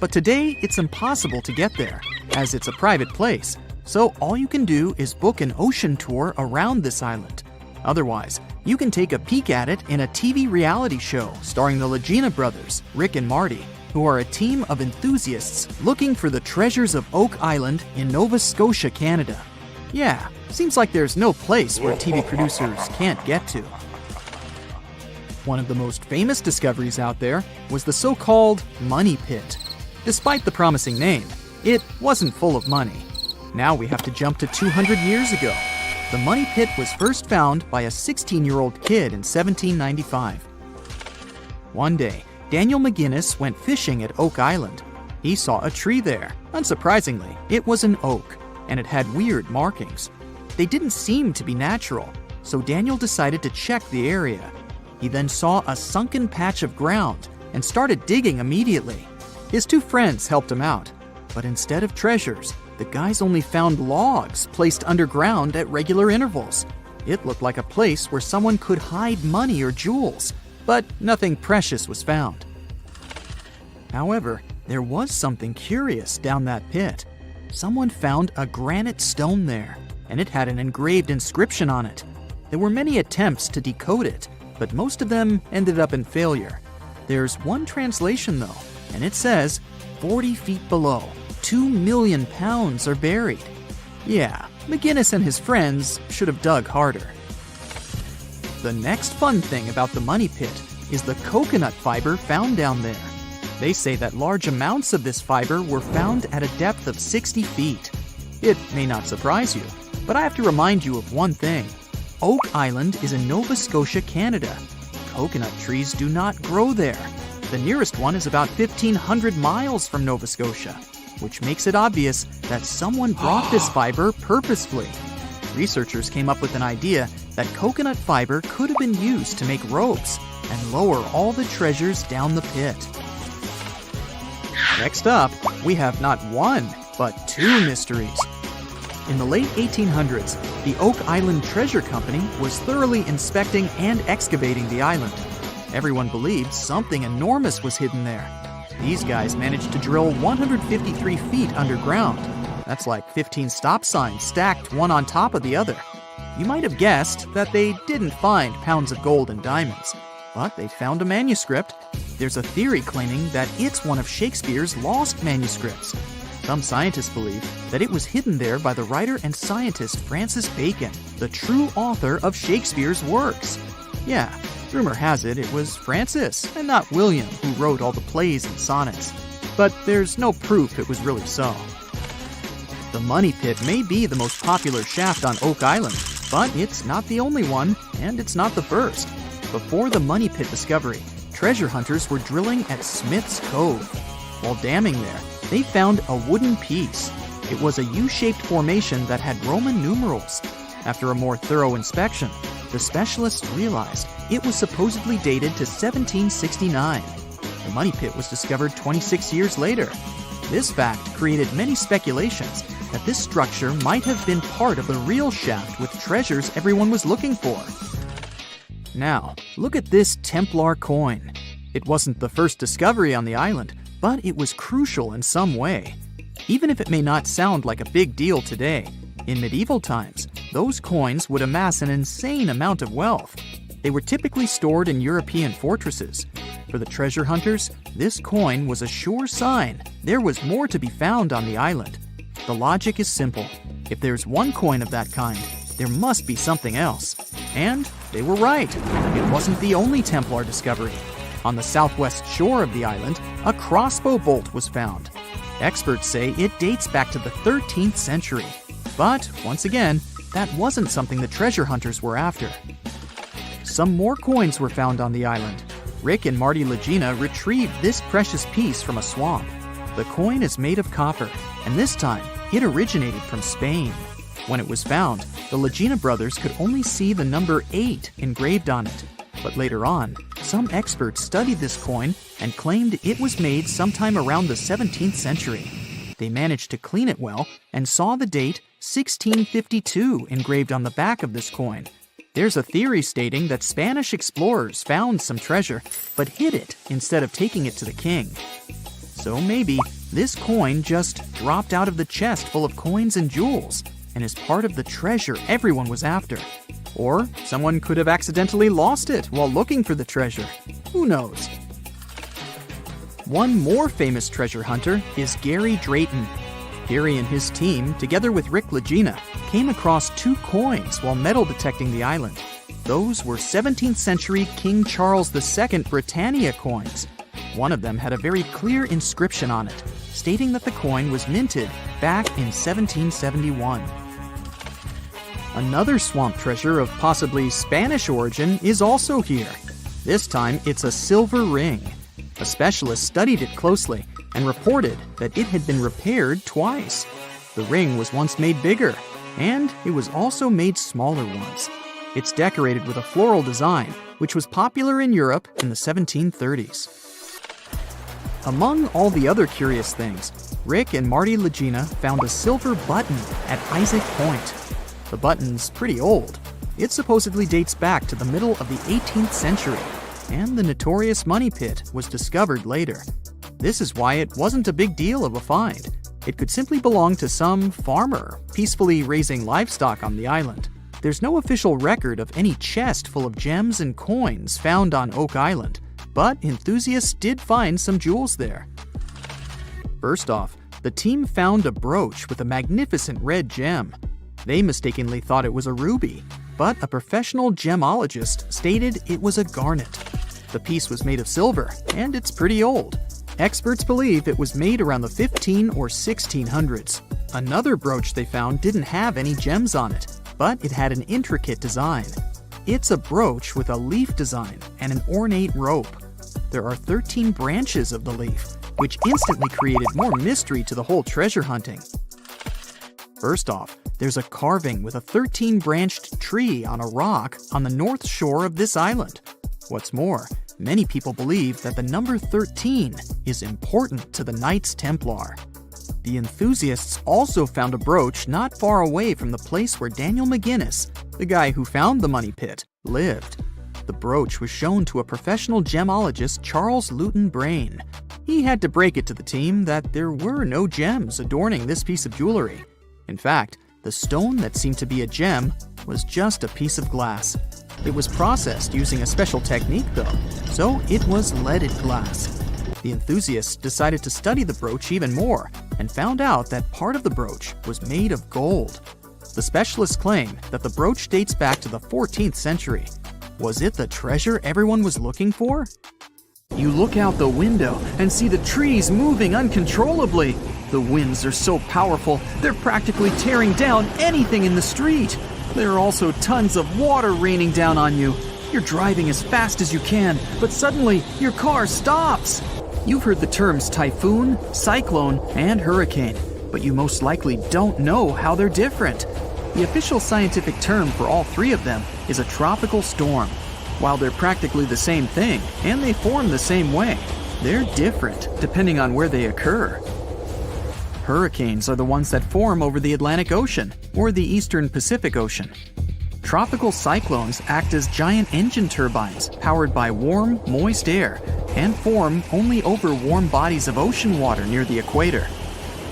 But today, it's impossible to get there, as it's a private place, so all you can do is book an ocean tour around this island. Otherwise, you can take a peek at it in a TV reality show starring the Legina brothers, Rick and Marty, who are a team of enthusiasts looking for the treasures of Oak Island in Nova Scotia, Canada. Yeah, seems like there's no place where TV producers can't get to. One of the most famous discoveries out there was the so-called Money Pit. Despite the promising name, it wasn't full of money. Now we have to jump to 200 years ago. The Money Pit was first found by a 16-year-old kid in 1795. One day, Daniel McGinnis went fishing at Oak Island. He saw a tree there. Unsurprisingly, it was an oak, and it had weird markings. They didn't seem to be natural, so Daniel decided to check the area. He then saw a sunken patch of ground and started digging immediately. His two friends helped him out, but instead of treasures, the guys only found logs placed underground at regular intervals. It looked like a place where someone could hide money or jewels, but nothing precious was found. However, there was something curious down that pit. Someone found a granite stone there, and it had an engraved inscription on it. There were many attempts to decode it, but most of them ended up in failure. There's one translation though, and it says, 40 feet below, 2 million pounds are buried. Yeah, McGinnis and his friends should have dug harder. The next fun thing about the Money Pit is the coconut fiber found down there. They say that large amounts of this fiber were found at a depth of 60 feet. It may not surprise you, but I have to remind you of one thing. Oak Island is in Nova Scotia, Canada. Coconut trees do not grow there. The nearest one is about 1,500 miles from Nova Scotia, which makes it obvious that someone brought this fiber purposefully. Researchers came up with an idea that coconut fiber could have been used to make ropes and lower all the treasures down the pit. Next up, we have not one, but two mysteries. In the late 1800s, the Oak Island Treasure Company was thoroughly inspecting and excavating the island. Everyone believed something enormous was hidden there. These guys managed to drill 153 feet underground. That's like 15 stop signs stacked one on top of the other. You might have guessed that they didn't find pounds of gold and diamonds, but they found a manuscript. There's a theory claiming that it's one of Shakespeare's lost manuscripts. Some scientists believe that it was hidden there by the writer and scientist Francis Bacon, the true author of Shakespeare's works. Yeah, rumor has it was Francis and not William who wrote all the plays and sonnets. But there's no proof it was really so. The Money Pit may be the most popular shaft on Oak Island, but it's not the only one, and it's not the first. Before the Money Pit discovery, treasure hunters were drilling at Smith's Cove. While damming there, they found a wooden piece. It was a U-shaped formation that had Roman numerals. After a more thorough inspection, the specialists realized it was supposedly dated to 1769. The Money Pit was discovered 26 years later. This fact created many speculations that this structure might have been part of the real shaft with treasures everyone was looking for. Now, look at this Templar coin. It wasn't the first discovery on the island, but it was crucial in some way. Even if it may not sound like a big deal today, in medieval times, those coins would amass an insane amount of wealth. They were typically stored in European fortresses. For the treasure hunters, this coin was a sure sign there was more to be found on the island. The logic is simple. If there's one coin of that kind, there must be something else. And they were right. It wasn't the only Templar discovery. On the southwest shore of the island, a crossbow bolt was found. Experts say it dates back to the 13th century. But, once again, that wasn't something the treasure hunters were after. Some more coins were found on the island. Rick and Marty Legina retrieved this precious piece from a swamp. The coin is made of copper, and this time, it originated from Spain. When it was found, the Legina brothers could only see the number 8 engraved on it. But later on, some experts studied this coin and claimed it was made sometime around the 17th century. They managed to clean it well and saw the date 1652 engraved on the back of this coin. There's a theory stating that Spanish explorers found some treasure, but hid it instead of taking it to the king. So maybe this coin just dropped out of the chest full of coins and jewels and is part of the treasure everyone was after. Or someone could have accidentally lost it while looking for the treasure. Who knows? One more famous treasure hunter is Gary Drayton. Gary and his team, together with Rick Legina, came across 2 coins while metal detecting the island. Those were 17th century King Charles II Britannia coins. One of them had a very clear inscription on it, stating that the coin was minted back in 1771. Another swamp treasure of possibly Spanish origin is also here. This time, it's a silver ring. A specialist studied it closely and reported that it had been repaired twice. The ring was once made bigger, and it was also made smaller once. It's decorated with a floral design, which was popular in Europe in the 1730s. Among all the other curious things, Rick and Marty Legina found a silver button at Isaac Point. The button's pretty old. It supposedly dates back to the middle of the 18th century, and the notorious money pit was discovered later. This is why it wasn't a big deal of a find. It could simply belong to some farmer peacefully raising livestock on the island. There's no official record of any chest full of gems and coins found on Oak Island, but enthusiasts did find some jewels there. First off, the team found a brooch with a magnificent red gem. They mistakenly thought it was a ruby, but a professional gemologist stated it was a garnet. The piece was made of silver, and it's pretty old. Experts believe it was made around the 15 or 1600s. Another brooch they found didn't have any gems on it, but it had an intricate design. It's a brooch with a leaf design and an ornate rope. There are 13 branches of the leaf, which instantly created more mystery to the whole treasure hunting. First off, there's a carving with a 13-branched tree on a rock on the north shore of this island. What's more, many people believe that the number 13 is important to the Knights Templar. The enthusiasts also found a brooch not far away from the place where Daniel McGinnis, the guy who found the money pit, lived. The brooch was shown to a professional gemologist, Charles Luton Brain. He had to break it to the team that there were no gems adorning this piece of jewelry. In fact, the stone that seemed to be a gem was just a piece of glass. It was processed using a special technique though, so it was leaded glass. The enthusiasts decided to study the brooch even more and found out that part of the brooch was made of gold. The specialists claim that the brooch dates back to the 14th century. Was it the treasure everyone was looking for? You look out the window and see the trees moving uncontrollably. The winds are so powerful, they're practically tearing down anything in the street. There are also tons of water raining down on you. You're driving as fast as you can, but suddenly your car stops. You've heard the terms typhoon, cyclone, and hurricane, but you most likely don't know how they're different. The official scientific term for all three of them is a tropical storm. While they're practically the same thing, and they form the same way, they're different depending on where they occur. Hurricanes are the ones that form over the Atlantic Ocean or the Eastern Pacific Ocean. Tropical cyclones act as giant engine turbines powered by warm, moist air and form only over warm bodies of ocean water near the equator.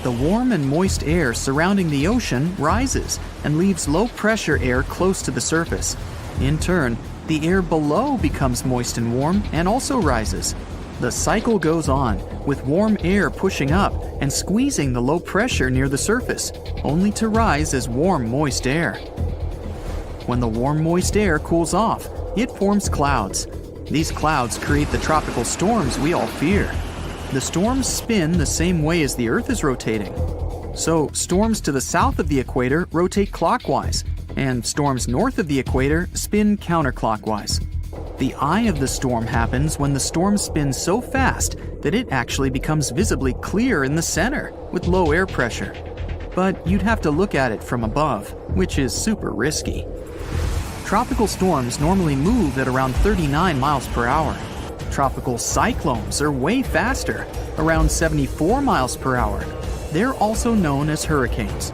The warm and moist air surrounding the ocean rises and leaves low-pressure air close to the surface. In turn, the air below becomes moist and warm and also rises. The cycle goes on, with warm air pushing up and squeezing the low pressure near the surface, only to rise as warm, moist air. When the warm, moist air cools off, it forms clouds. These clouds create the tropical storms we all fear. The storms spin the same way as the Earth is rotating. So, storms to the south of the equator rotate clockwise, and storms north of the equator spin counterclockwise. The eye of the storm happens when the storm spins so fast that it actually becomes visibly clear in the center with low air pressure. But you'd have to look at it from above, which is super risky. Tropical storms normally move at around 39 miles per hour. Tropical cyclones are way faster, around 74 miles per hour. They're also known as hurricanes.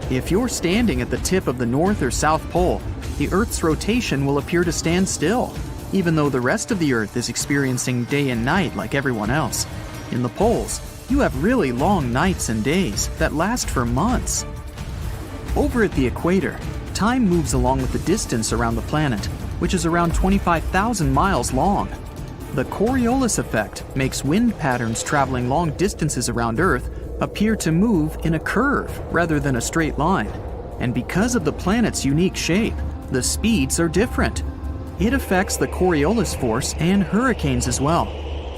If you're standing at the tip of the North or South Pole, the Earth's rotation will appear to stand still, even though the rest of the Earth is experiencing day and night like everyone else. In the poles, you have really long nights and days that last for months. Over at the equator, time moves along with the distance around the planet, which is around 25,000 miles long. The Coriolis effect makes wind patterns traveling long distances around Earth appear to move in a curve rather than a straight line. And because of the planet's unique shape, the speeds are different. It affects the Coriolis force and hurricanes as well.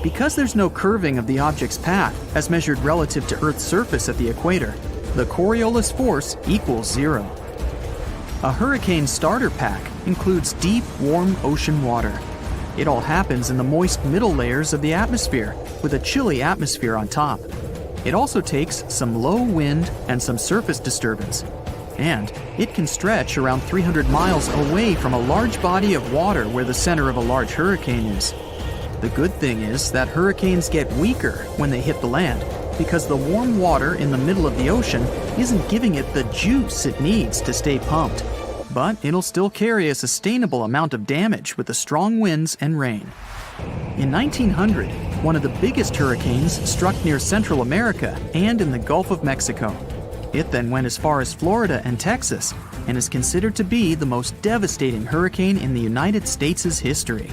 Because there's no curving of the object's path as measured relative to Earth's surface at the equator, the Coriolis force equals 0. A hurricane starter pack includes deep, warm ocean water. It all happens in the moist middle layers of the atmosphere, with a chilly atmosphere on top. It also takes some low wind and some surface disturbance. And it can stretch around 300 miles away from a large body of water where the center of a large hurricane is. The good thing is that hurricanes get weaker when they hit the land because the warm water in the middle of the ocean isn't giving it the juice it needs to stay pumped. But it'll still carry a sustainable amount of damage with the strong winds and rain. In 1900, one of the biggest hurricanes struck near Central America and in the Gulf of Mexico. It then went as far as Florida and Texas and is considered to be the most devastating hurricane in the United States' history.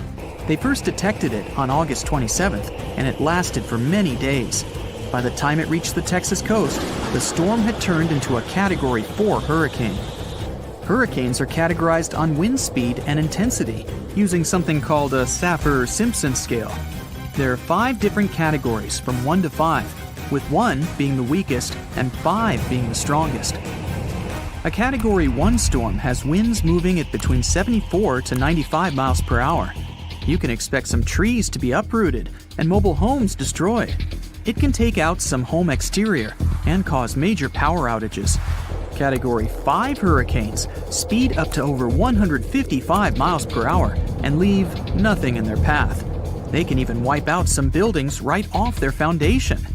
They first detected it on August 27th, and it lasted for many days. By the time it reached the Texas coast, the storm had turned into a Category 4 hurricane. Hurricanes are categorized on wind speed and intensity using something called a Saffir-Simpson scale. There are 5 different categories from 1 to 5, with 1 being the weakest and 5 being the strongest. A Category 1 storm has winds moving at between 74 to 95 miles per hour. You can expect some trees to be uprooted and mobile homes destroyed. It can take out some home exterior and cause major power outages. Category 5 hurricanes speed up to over 155 miles per hour and leave nothing in their path. They can even wipe out some buildings right off their foundation.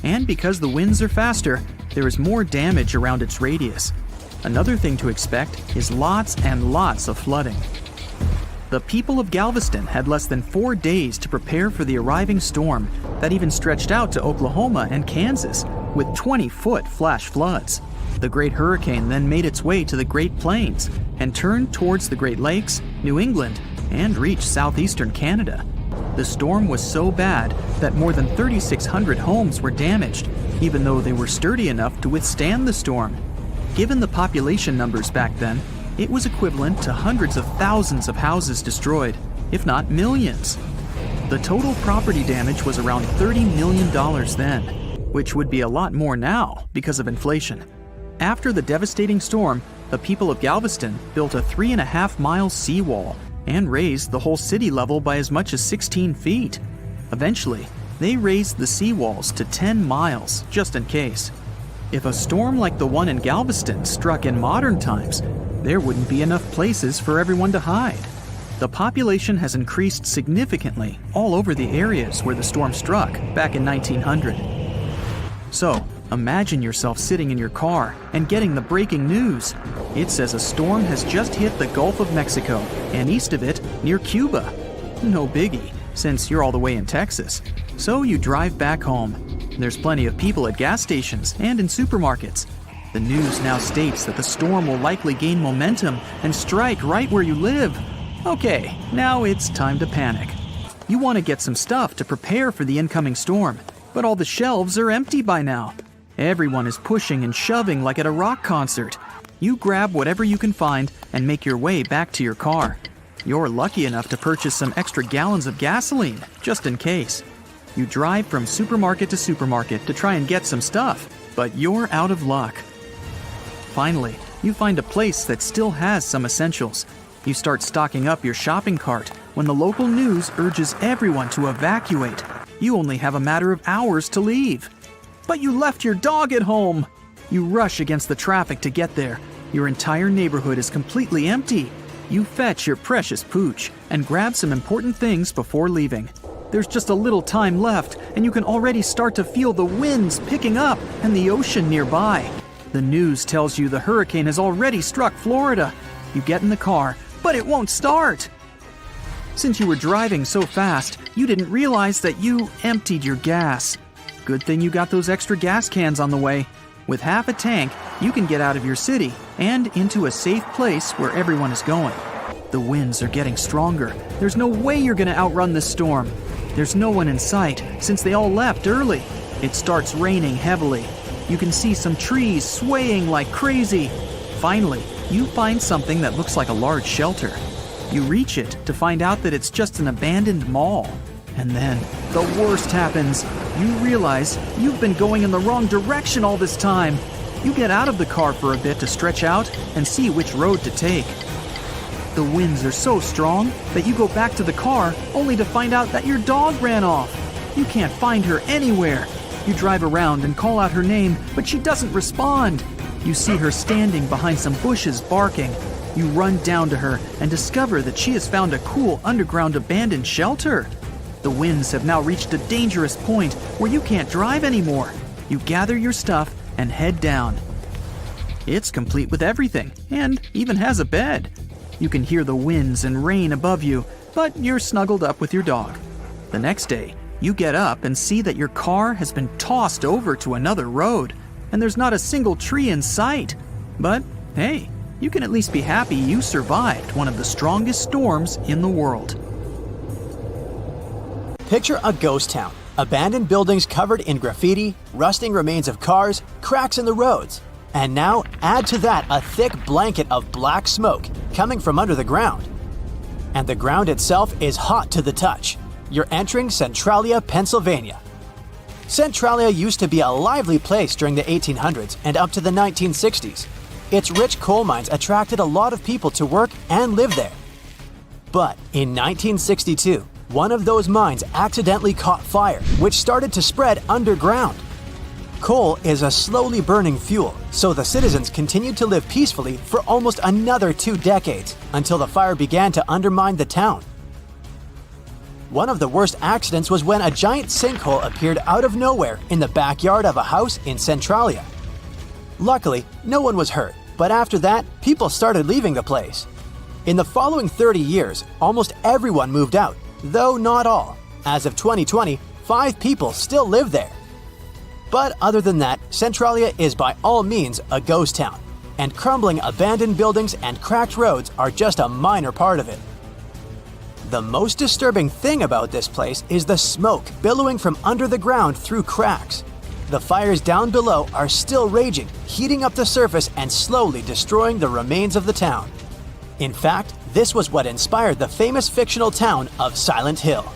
And because the winds are faster, there is more damage around its radius. Another thing to expect is lots and lots of flooding. The people of Galveston had less than 4 days to prepare for the arriving storm that even stretched out to Oklahoma and Kansas with 20-foot flash floods. The Great Hurricane then made its way to the Great Plains and turned towards the Great Lakes, New England, and reached southeastern Canada. The storm was so bad that more than 3,600 homes were damaged, even though they were sturdy enough to withstand the storm. Given the population numbers back then, it was equivalent to hundreds of thousands of houses destroyed, if not millions. The total property damage was around $30 million then, which would be a lot more now because of inflation. After the devastating storm, the people of Galveston built a 3.5-mile seawall and raised the whole city level by as much as 16 feet. Eventually, they raised the seawalls to 10 miles, just in case. If a storm like the one in Galveston struck in modern times, there wouldn't be enough places for everyone to hide. The population has increased significantly all over the areas where the storm struck back in 1900. So, Imagine yourself sitting in your car and getting the breaking news. It says a storm has just hit the Gulf of Mexico and east of it near Cuba. No biggie, since you're all the way in Texas. So you drive back home. There's plenty of people at gas stations and in supermarkets. The news now states that the storm will likely gain momentum and strike right where you live. Okay, now it's time to panic. You want to get some stuff to prepare for the incoming storm, but all the shelves are empty by now. Everyone is pushing and shoving like at a rock concert. You grab whatever you can find and make your way back to your car. You're lucky enough to purchase some extra gallons of gasoline, just in case. You drive from supermarket to try and get some stuff, but you're out of luck. Finally, you find a place that still has some essentials. You start stocking up your shopping cart when the local news urges everyone to evacuate. You only have a matter of hours to leave. But you left your dog at home! You rush against the traffic to get there. Your entire neighborhood is completely empty. You fetch your precious pooch and grab some important things before leaving. There's just a little time left, and you can already start to feel the winds picking up and the ocean nearby. The news tells you the hurricane has already struck Florida. You get in the car, but it won't start. Since you were driving so fast, you didn't realize that you emptied your gas. Good thing you got those extra gas cans on the way. With half a tank, you can get out of your city and into a safe place where everyone is going. The winds are getting stronger. There's no way you're going to outrun this storm. There's no one in sight since they all left early. It starts raining heavily. You can see some trees swaying like crazy. Finally, you find something that looks like a large shelter. You reach it to find out that it's just an abandoned mall. And then, the worst happens. You realize you've been going in the wrong direction all this time. You get out of the car for a bit to stretch out and see which road to take. The winds are so strong that you go back to the car only to find out that your dog ran off. You can't find her anywhere. You drive around and call out her name, but she doesn't respond. You see her standing behind some bushes barking. You run down to her and discover that she has found a cool underground abandoned shelter. The winds have now reached a dangerous point where you can't drive anymore. You gather your stuff and head down. It's complete with everything and even has a bed. You can hear the winds and rain above you, but you're snuggled up with your dog. The next day, you get up and see that your car has been tossed over to another road, and there's not a single tree in sight. But hey, you can at least be happy you survived one of the strongest storms in the world. Picture a ghost town. Abandoned buildings covered in graffiti, rusting remains of cars, cracks in the roads. And now add to that a thick blanket of black smoke coming from under the ground. And the ground itself is hot to the touch. You're entering Centralia, Pennsylvania. Centralia used to be a lively place during the 1800s and up to the 1960s. Its rich coal mines attracted a lot of people to work and live there. But in 1962, one of those mines accidentally caught fire, which started to spread underground. Coal is a slowly burning fuel, so the citizens continued to live peacefully for almost another 2 decades until the fire began to undermine the town. One of the worst accidents was when a giant sinkhole appeared out of nowhere in the backyard of a house in Centralia. Luckily, no one was hurt, but after that, people started leaving the place. In the following 30 years, almost everyone moved out, though not all. As of 2020, 5 people still live there. But other than that, Centralia is by all means a ghost town, and crumbling abandoned buildings and cracked roads are just a minor part of it. The most disturbing thing about this place is the smoke billowing from under the ground through cracks. The fires down below are still raging, heating up the surface and slowly destroying the remains of the town. In fact, this was what inspired the famous fictional town of Silent Hill.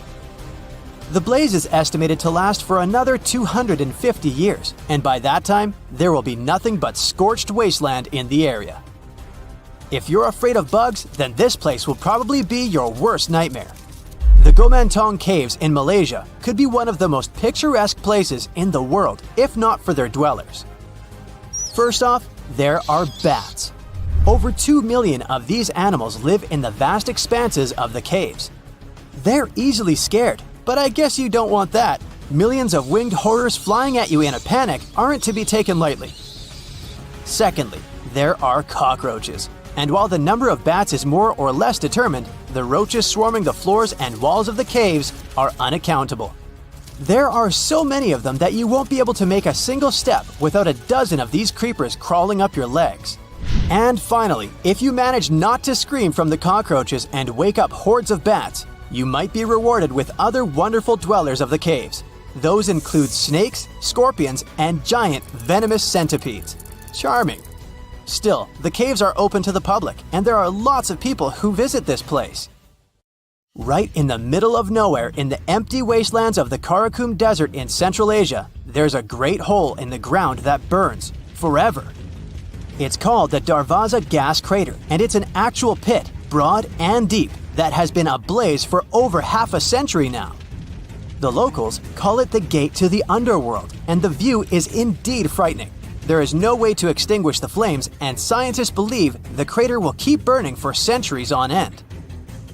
The blaze is estimated to last for another 250 years, and by that time, there will be nothing but scorched wasteland in the area. If you're afraid of bugs, then this place will probably be your worst nightmare. The Gomantong Caves in Malaysia could be one of the most picturesque places in the world, if not for their dwellers. First off, there are bats. Over 2 million of these animals live in the vast expanses of the caves. They're easily scared, but I guess you don't want that. millions of winged horrors flying at you in a panic aren't to be taken lightly. Secondly, there are cockroaches. And while the number of bats is more or less determined, the roaches swarming the floors and walls of the caves are unaccountable. There are so many of them that you won't be able to make a single step without a dozen of these creepers crawling up your legs. And finally, if you manage not to scream from the cockroaches and wake up hordes of bats, you might be rewarded with other wonderful dwellers of the caves. Those include snakes, scorpions, and giant venomous centipedes. Charming. Still, the caves are open to the public, and there are lots of people who visit this place. Right in the middle of nowhere in the empty wastelands of the Karakum Desert in Central Asia, there's a great hole in the ground that burns forever. It's called the Darvaza Gas Crater, and it's an actual pit, broad and deep, that has been ablaze for over half a century now. The locals call it the gate to the underworld, and the view is indeed frightening. There is no way to extinguish the flames, and scientists believe the crater will keep burning for centuries on end.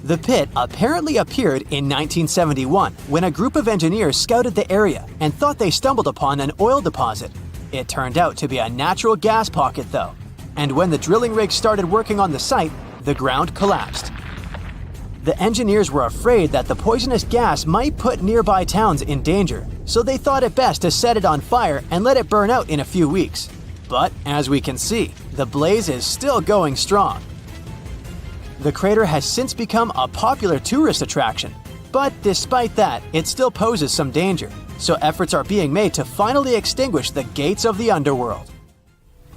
The pit apparently appeared in 1971 when a group of engineers scouted the area and thought they stumbled upon an oil deposit. It turned out to be a natural gas pocket though, and when the drilling rig started working on the site, the ground collapsed. The engineers were afraid that the poisonous gas might put nearby towns in danger, so they thought it best to set it on fire and let it burn out in a few weeks. But as we can see, the blaze is still going strong. The crater has since become a popular tourist attraction, but despite that, it still poses some danger, so efforts are being made to finally extinguish the gates of the underworld.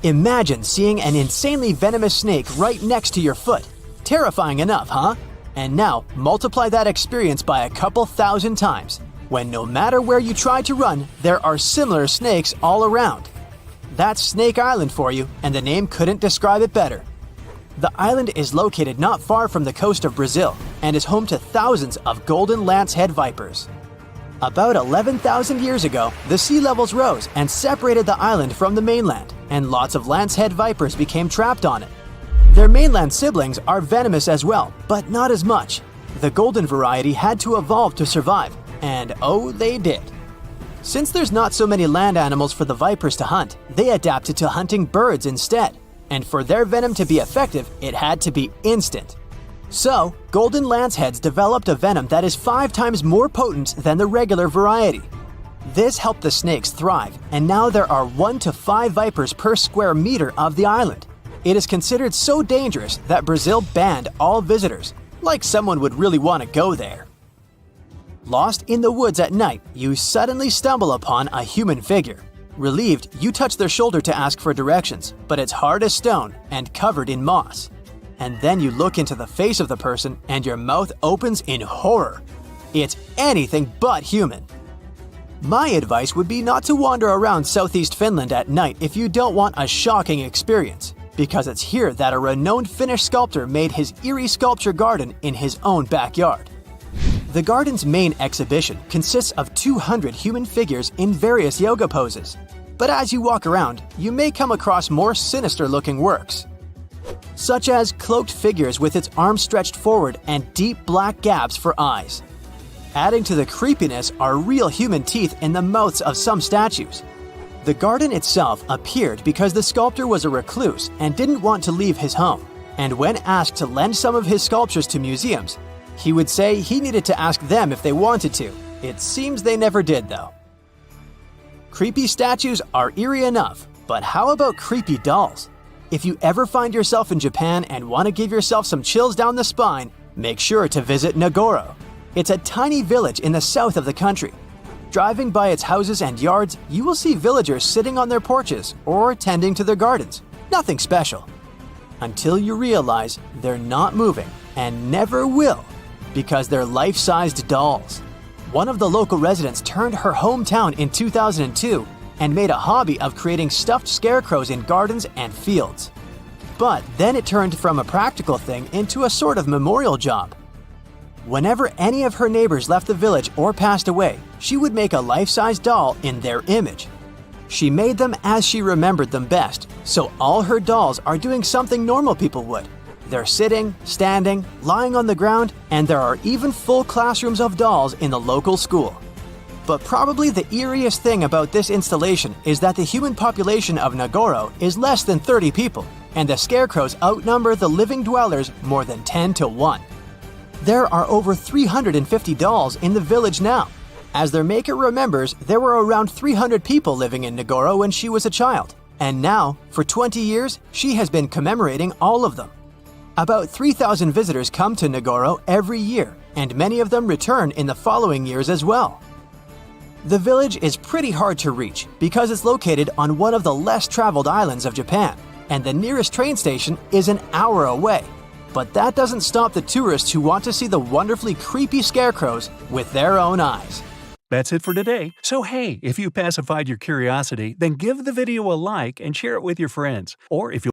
Imagine seeing an insanely venomous snake right next to your foot. Terrifying enough, huh? And now, multiply that experience by a couple thousand times, when no matter where you try to run, there are similar snakes all around. That's Snake Island for you, and the name couldn't describe it better. The island is located not far from the coast of Brazil, and is home to thousands of golden lancehead vipers. About 11,000 years ago, the sea levels rose and separated the island from the mainland, and lots of lancehead vipers became trapped on it. Their mainland siblings are venomous as well, but not as much. The golden variety had to evolve to survive, and oh, they did. Since there's not so many land animals for the vipers to hunt, they adapted to hunting birds instead. And for their venom to be effective, it had to be instant. So, golden lanceheads developed a venom that is 5 times more potent than the regular variety. This helped the snakes thrive, and now there are 1 to 5 vipers per square meter of the island. It is considered so dangerous that Brazil banned all visitors, like someone would really want to go there. Lost in the woods at night, you suddenly stumble upon a human figure. Relieved, you touch their shoulder to ask for directions, but it's hard as stone and covered in moss. And then you look into the face of the person and your mouth opens in horror. It's anything but human. My advice would be not to wander around southeast Finland at night if you don't want a shocking experience, because it's here that a renowned Finnish sculptor made his eerie sculpture garden in his own backyard. The garden's main exhibition consists of 200 human figures in various yoga poses, but as you walk around, you may come across more sinister-looking works, such as cloaked figures with its arms stretched forward and deep black gaps for eyes. Adding to the creepiness are real human teeth in the mouths of some statues. The garden itself appeared because the sculptor was a recluse and didn't want to leave his home, and when asked to lend some of his sculptures to museums, he would say he needed to ask them if they wanted to. It seems they never did, though. Creepy statues are eerie enough, but how about creepy dolls? If you ever find yourself in Japan and want to give yourself some chills down the spine, make sure to visit Nagoro. It's a tiny village in the south of the country. Driving by its houses and yards, you will see villagers sitting on their porches or tending to their gardens. Nothing special. Until you realize they're not moving and never will, because they're life-sized dolls. One of the local residents turned her hometown in 2002 and made a hobby of creating stuffed scarecrows in gardens and fields. But then it turned from a practical thing into a sort of memorial job. Whenever any of her neighbors left the village or passed away, she would make a life-size doll in their image. She made them as she remembered them best, so all her dolls are doing something normal people would. They're sitting, standing, lying on the ground, and there are even full classrooms of dolls in the local school. But probably the eeriest thing about this installation is that the human population of Nagoro is less than 30 people, and the scarecrows outnumber the living dwellers more than 10 to 1. There are over 350 dolls in the village now. As their maker remembers, there were around 300 people living in Nagoro when she was a child, and now, for 20 years, she has been commemorating all of them. About 3,000 visitors come to Nagoro every year, and many of them return in the following years as well. The village is pretty hard to reach because it's located on one of the less traveled islands of Japan, and the nearest train station is an hour away. But that doesn't stop the tourists who want to see the wonderfully creepy scarecrows with their own eyes. That's it for today. So hey, if you pacified your curiosity, then give the video a like and share it with your friends. Or if you